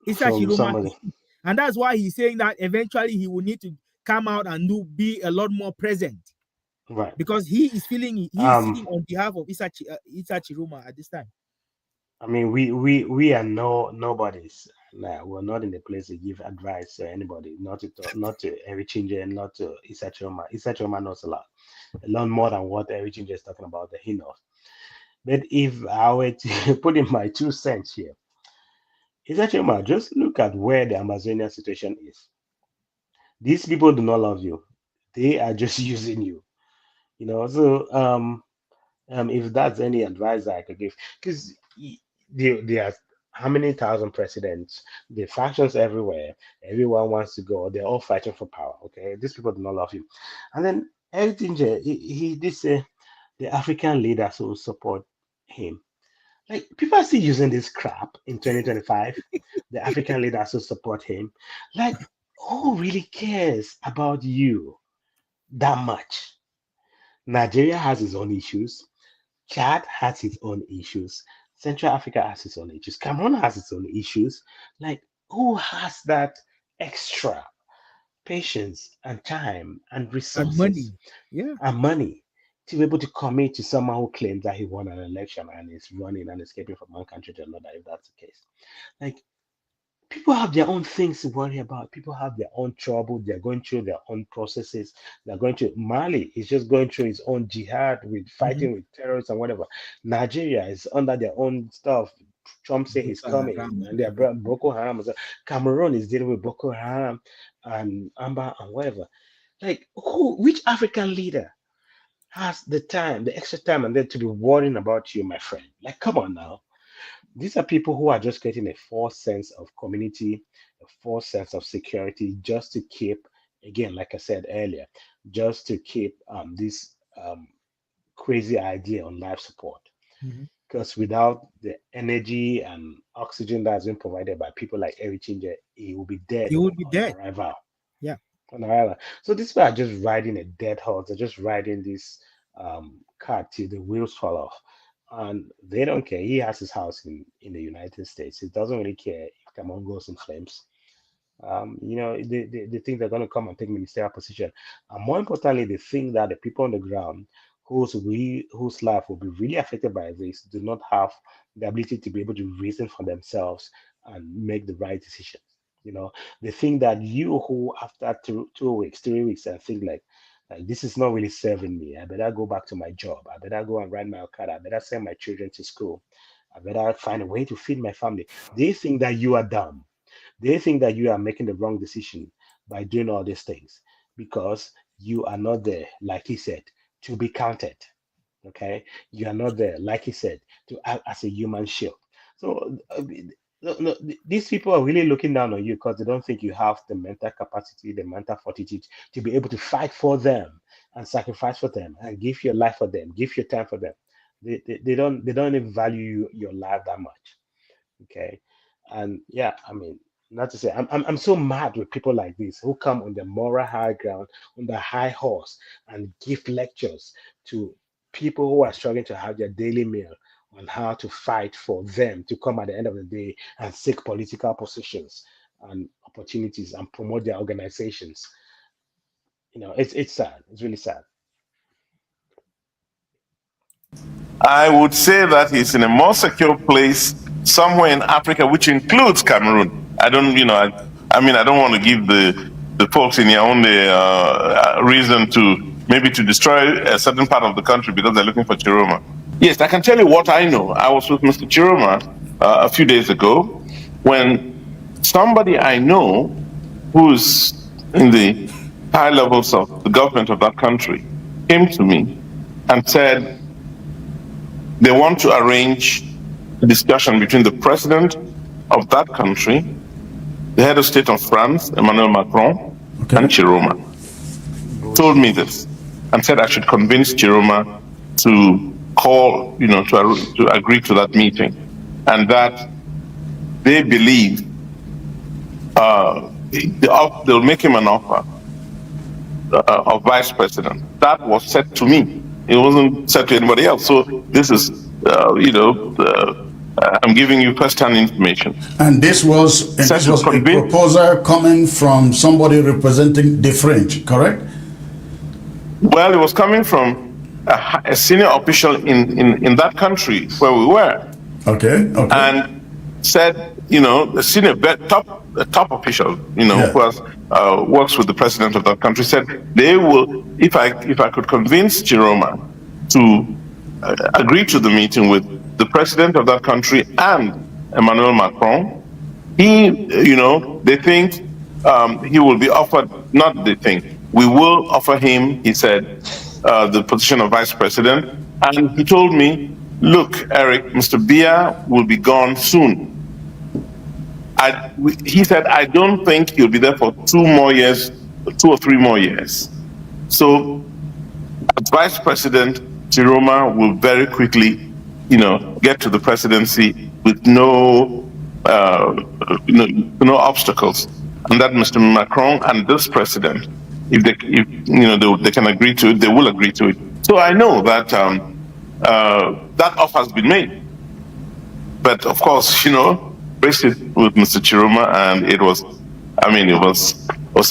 Issa From Tchiroma. somebody. And that's why he's saying that eventually he will need to come out and be a lot more present. Right. Because he is speaking on behalf of Issa Tchiroma at this time. I mean, we are nobodies now. We're not in the place to give advice to anybody. Not to Erichinde, not to Issa Tchiroma. Issa Tchiroma knows a lot more than what Erichinde is talking about that he knows. But if I were to put in my 2 cents here, Issa Tchiroma, just look at where the Amazonian situation is. These people do not love you. They are just using you. So if that's any advice I could give, because there are how many thousand presidents, the factions everywhere, everyone wants to go, they're all fighting for power. Okay, these people do not love you. And then everything he did say the African leaders who support him. Like people are still using this crap in 2025. The African leaders who support him. Like, who really cares about you that much? Nigeria has its own issues. Chad has its own issues. Central Africa has its own issues. Cameroon has its own issues. Like, who has that extra patience and time and And resources money. Yeah. and money to be able to commit to someone who claims that he won an election and is running and escaping from one country to another, if that's the case? Like, people have their own things to worry about. People have their own trouble. They're going through their own processes. They're going through Mali is just going through its own jihad with fighting with terrorists and whatever. Nigeria is under their own stuff. Trump say he's coming, and they're Boko Haram. Cameroon is dealing with Boko Haram and Amba and whatever. Like, which African leader has the time, the extra time, and then to be worrying about you, my friend? Like, come on now. These are people who are just getting a false sense of community, a false sense of security, just to keep, again, like I said earlier, just to keep this crazy idea on life support. Mhm. Because without the energy and oxygen that's been provided by people like Erichinde, he will be dead He would be on dead. arrival. Yeah. On arrival. So these people are just riding a dead horse. They're just riding this cart till the wheels fall off. And they don't care. He has his house in the United States. He doesn't really care if Cameroon goes in flames. They think they're going to come and take ministerial position. And more importantly, they think that the people on the ground whose life will be really affected by this do not have the ability to be able to reason for themselves and make the right decisions. They think that you who after 2 weeks, 3 weeks, and think like this is not really serving me. I better go back to my job. I better go and ride my car. I better send my children to school. I better find a way to feed my family. They think that you are dumb. They think that you are making the wrong decision by doing all these things because you are not there, like he said, to be counted. Okay, you are not there, like he said, to act as a human shield. So no, these people are really looking down on you because they don't think you have the mental capacity, the mental fortitude to be able to fight for them and sacrifice for them and give your life for them, give your time for them. They don't even value your life that much. Okay, and yeah, I mean, Not to say I'm so mad with people like this who come on the moral high ground, on the high horse, and give lectures to people who are struggling to have their daily meal on how to fight for them to come at the end of the day and seek political positions and opportunities and promote their organizations. It's sad. It's really sad. I would say that he's in a more secure place somewhere in Africa, which includes Cameroon. I don't, I mean, I don't want to give the folks in Yaoundé reason to maybe to destroy a certain part of the country because they're looking for Chiroma. Yes, I can tell you what I know. I was with Mr. Chiroma a few days ago when somebody I know who's in the high levels of the government of that country came to me and said, they want to arrange a discussion between the president of that country, the head of state of France, Emmanuel Macron, and Chiroma. Told me this and said I should convince Chiroma to call, to agree to that meeting, and that they believe they'll make him an offer of vice president. That was said to me. It wasn't said to anybody else. So this is, I'm giving you first-hand information. And this was a proposal coming from somebody representing the French, correct? Well, it was coming from a senior official in that country where we were. Okay. And said, a senior top official, who works with the president of that country, said they will, if I could convince Chiroma to agree to the meeting with the president of that country and Emmanuel Macron, they think he will be offered, not they think, we will offer him, he said, the position of vice president. And he told me, look, Eric, Mr. Biya will be gone soon. He said, I don't think he'll be there for 2 or 3 more years. So, as vice president, Chiroma will very quickly, get to the presidency with no obstacles, and that Mr. Macron and this president, if they can agree to it, they will agree to it. So I know that that offer has been made, but of course, raised it with Mr. Chiroma, and it was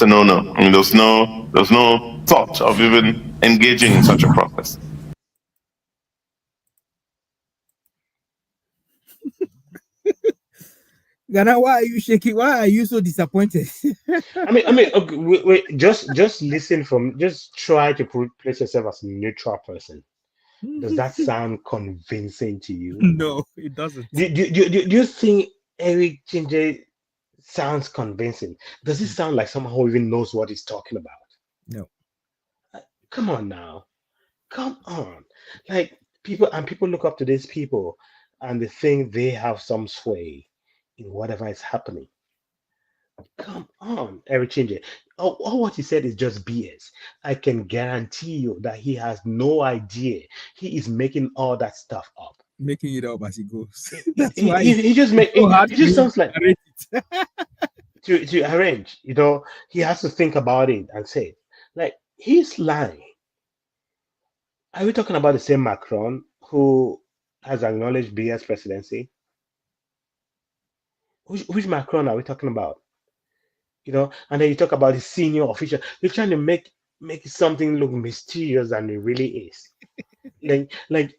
a no-no. I mean, there was no thought of even engaging in such a process. Ghana, why are you shaking? Why are you so disappointed? Okay, wait, just listen just try to place yourself as a neutral person. Does that sound convincing to you? No, it doesn't. Do you think Eric Chinje sounds convincing? Does it sound like someone who even knows what he's talking about? No. Come on now. Come on. Like people look up to these people and they think they have some sway in whatever is happening. Come on, Eric Chinje. All what he said is just BS. I can guarantee you that he has no idea. He is making all that stuff up. Making it up as he goes. That's why he just make it just sounds like to arrange. He has to think about it and say it. Like, he's lying. Are we talking about the same Macron who has acknowledged Biya's presidency? Which Macron are we talking about? And then you talk about the senior official. You're trying to make something look mysterious than it really is. like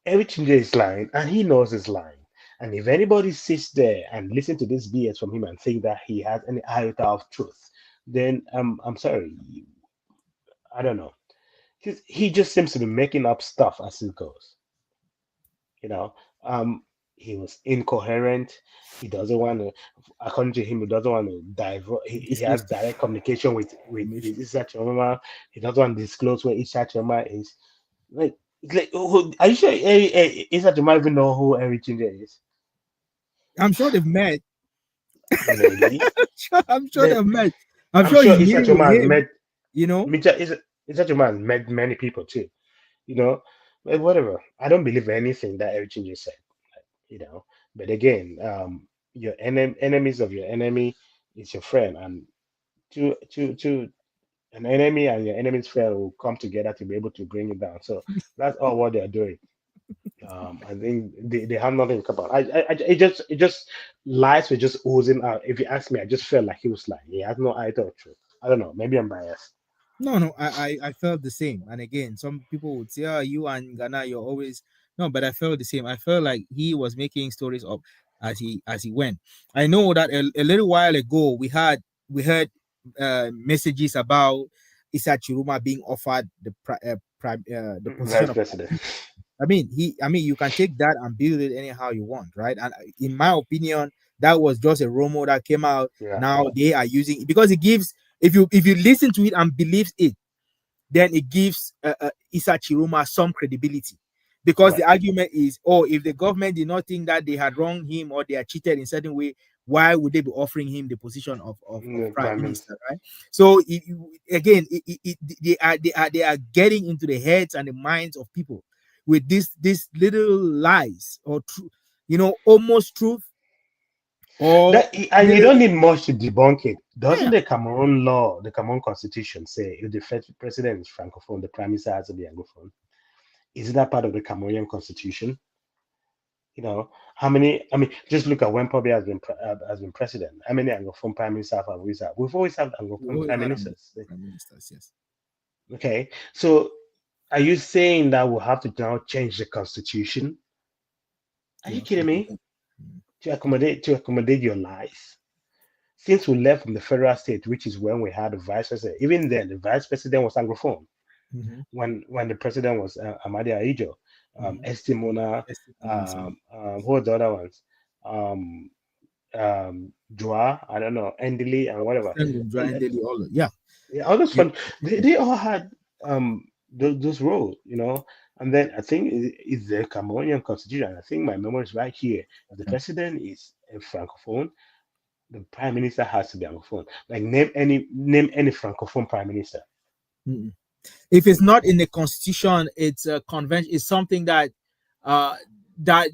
everything there is lying, and he knows he's lying. And if anybody sits there and listen to this BS from him and think that he has any iota of truth, then I'm sorry. I don't know. He just seems to be making up stuff as it goes. He was incoherent. He doesn't want to, according to him, he doesn't want to divert. He has direct communication with Issa Tchiroma. He doesn't want to disclose where Issa Tchiroma is. Like, are you sure Issa Tchiroma even know who Eric Chinje is? I'm sure they've met. Maybe. I'm sure they've met. I'm sure Issa Tchiroma has met. Issa Tchiroma has met many people too. But whatever. I don't believe anything that Eric Chinje said. But again, your enemies of your enemy is your friend, and to an enemy and your enemy's friend will come together to be able to bring you down. So that's all what they're doing. I think they have nothing to come about. It just lies were just oozing out. If you ask me, I just felt like he was lying. He has no idea of truth. I don't know. Maybe I'm biased. No, I felt the same. And again, some people would say, "Oh, you and Ghana, you're always no," but I felt the same. I felt like he was making stories up as he went. I know that a little while ago we heard messages about Issa Chiroma being offered the position Vice of. President. I mean, you can take that and build it anyhow you want, right? And in my opinion, that was just a rumor that came out. Yeah. Now they are using, because it gives, if you listen to it and believe it, then it gives Issa Chiroma some credibility, because Right. the argument is, oh, if the government did not think that they had wronged him or they are cheated in a certain way, why would they be offering him the position of prime Prime Minister. minister, right? So again, they are getting into the heads and the minds of people with this little lies or almost truth or And you little, don't need much to debunk it. Doesn't yeah. the Cameroon law, the Cameroon constitution say if the president is francophone, the prime minister has to be anglophone? Isn't that part of the Cameroonian constitution? You know, how many? I mean, just look at when Pobe has been president. How many anglophone prime ministers have we had? We've always had We anglophone always prime had ministers. prime ministers, yes. Okay, so are you saying that we'll have to now change the constitution? Are To you kidding accommodate me? them. To accommodate your lies? Since we left from the federal state, which is when we had the vice president, even then the vice president was anglophone. Mm-hmm. When the president was Amadi Aijo, Mm-hmm. Estimona, Testimonies, who are the other ones? Um, Joa, I don't know, Endely and whatever. yeah. Yeah, all those Yeah. fun. They all had those roles, And then I think it's the Cameroonian constitution. I think my memory is right here. If the president is a francophone, the prime minister has to be anglophone. Like name any francophone prime minister. Mm-mm. If it's not in the constitution, it's a convention. It's something that uh that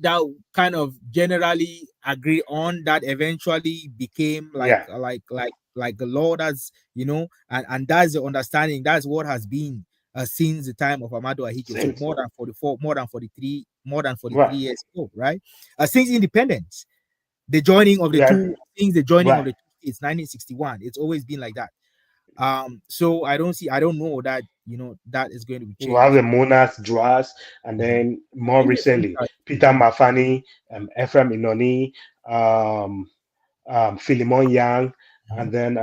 kind of generally agree on, that eventually became Yeah, like a law. That's and that's the understanding. That's what has been since the time of Amado Ahijo. So since more than 44, more than 43 right, years ago, right? Since independence, the joining of the yeah, two things, the joining of right. the two states, 1961. It's always been like that. So I don't know that that is going to be You have changed. the Monas, Dras, and Mhm. then more Even recently Peter Mafani, Ephraim Inoni, Philemon Yang, and Mhm. then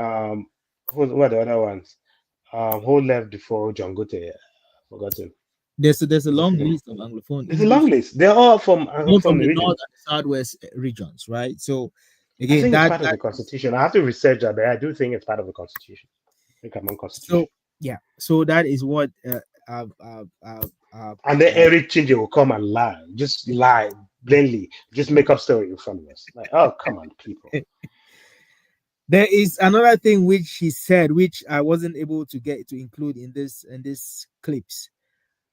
who are the other ones? Who left before John Gote? Forgotten. There's a What's his long name? list of Anglophone There's a long English, list. They're all from known from Anglophone the north regions. and the southwest regions, right? So I again, think it's that part of that the constitution. I have to research that, but I do think it's part of the constitution. The Cameroon so constitution. yeah, so that is what And then uh, Eric Chinje will come and lie, just lie blatantly, just make up story in front of us. Like, oh, come on, people. there is another thing which he said, which I wasn't able to get to include in this clips,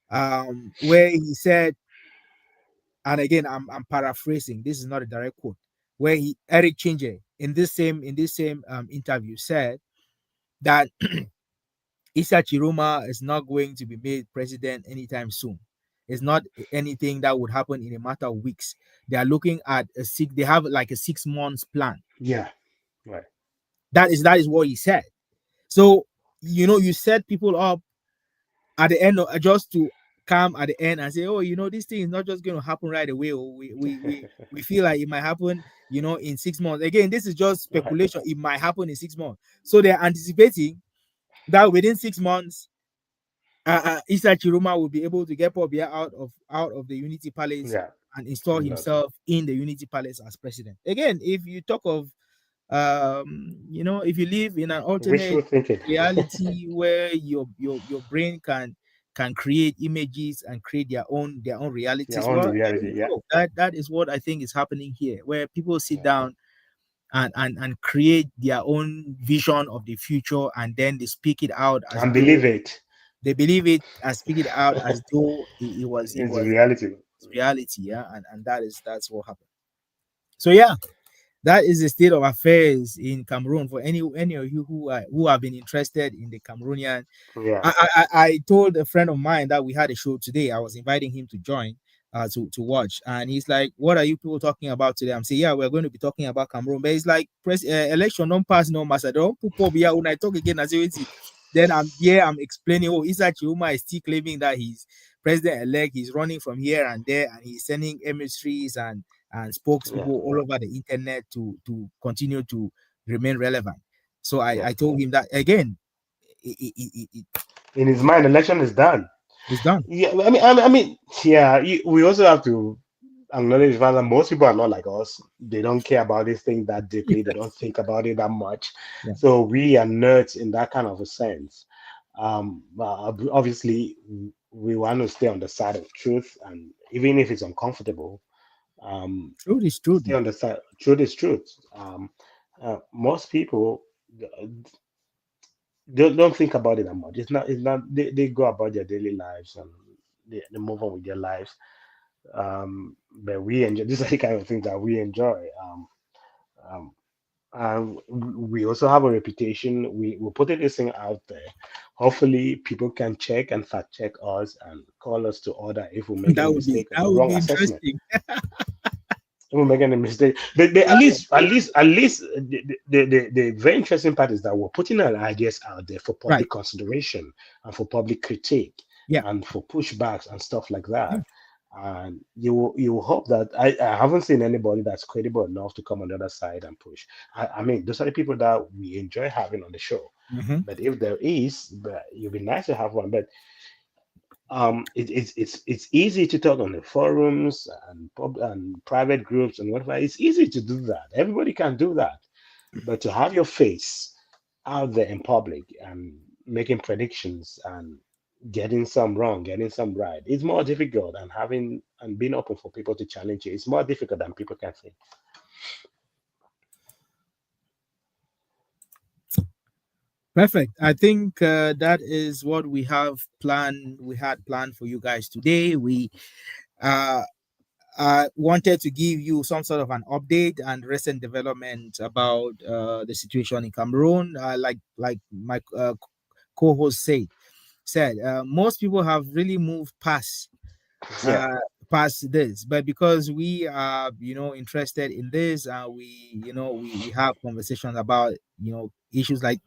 where he said, and again I'm paraphrasing, this is not a direct quote, where Eric Chinje in this same interview said that Issa Chiroma is not going to be made president anytime soon. It's not anything that would happen in a matter of weeks. They are looking at they have like a 6 months plan. Yeah, right. That is what he said. So you set people up at the end of, just to come at the end and say, oh, this thing is not just going to happen right away. Or we feel like it might happen, in 6 months. Again, this is just Right. speculation. It might happen in 6 months. So they're anticipating that within 6 months, Issa Chiroma will be able to get Pobia out of the Unity Palace Yeah. and install himself in the Unity Palace as president. Again, if you talk of if you live in an alternate Wishful thinking. reality where your brain can create images and create their own Yeah, realities, on well, the there reality. you Yeah. go. That is what I think is happening here, where people sit Yeah. down and create their own vision of the future, and then they speak it out as And though believe it. they believe it, and speak it out as though it It's the was reality. reality. Yeah, and that's what happened. So yeah, that is the state of affairs in Cameroon. For any of you who have been interested in the Cameroonian, Yeah. I told a friend of mine that we had a show today. I was inviting him to join, to watch, and he's like, "What are you people talking about today?" I'm saying, "Yeah, we're going to be talking about Cameroon." But it's like, election don't pass, no master. Don't put here when I talk again. I say, then I'm explaining. Oh, Issa Tchiroma is still claiming that he's president-elect. He's running from here and there, and he's sending emissaries and spokespeople Yeah. all over the internet to continue to remain relevant. So Yeah. I told him that again. In his mind, election is done. It's done. Yeah. I mean, yeah. We also have to acknowledge that most people are not like us. They don't care about this thing that deeply. They don't think about it that much. Yeah. So we are nerds in that kind of a sense. Obviously, we want to stay on the side of truth, and even if it's uncomfortable, um, Truth is truth, stay man. on the side. Truth is truth. Most people don't think about it that much. It's not. It's not. They go about their daily lives and they move on with their lives. But we enjoy. These are the kind of things that we enjoy. Um, we also have a reputation. We put this thing out there. Hopefully, people can check and fact check us and call us to order if we make any mistake or That the would wrong be assessment. interesting. If we make any mistake, but at least the very interesting part is that we're putting our ideas out there for Right. public consideration and for public critique Yeah. and for pushbacks and stuff like Yeah. that. And you will hope that I haven't seen anybody that's credible enough to come on the other side and push. I mean, those are the people that we enjoy having on the show. Mm-hmm. But if there is, but it'd be nice to have one. But it's easy to talk on the forums and private groups and whatever. It's easy to do that. Everybody can do that. But to have your face out there in public and making predictions and getting some wrong, getting some right, it's more difficult. And having and being open for people to challenge you, it's more difficult than people can think. Perfect. I think that is what we have planned. We had planned for you guys today. We uh, wanted to give you some sort of an update and recent development about the situation in Cameroon. Like my co-host said, most people have really moved Yeah, uh past this, but because we are interested in this, we have conversations about issues like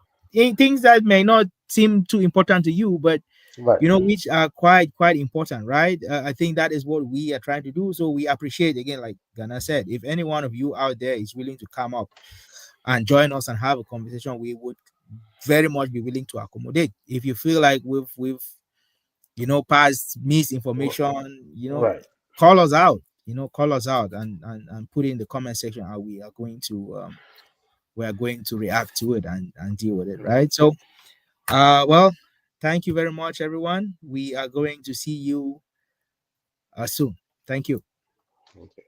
things that may not seem too important to you, but right. which are quite important, right? I think that is what we are trying to do. So we appreciate, again, like Ghana said, if any one of you out there is willing to come up and join us and have a conversation, we would very much be willing to accommodate. If you feel like we've past misinformation, Right. call us out, call us out and put in the comment section how we are going to react to it and deal with it, Mhm. right? So well, thank you very much, everyone. We are going to see you soon. Thank you. Okay.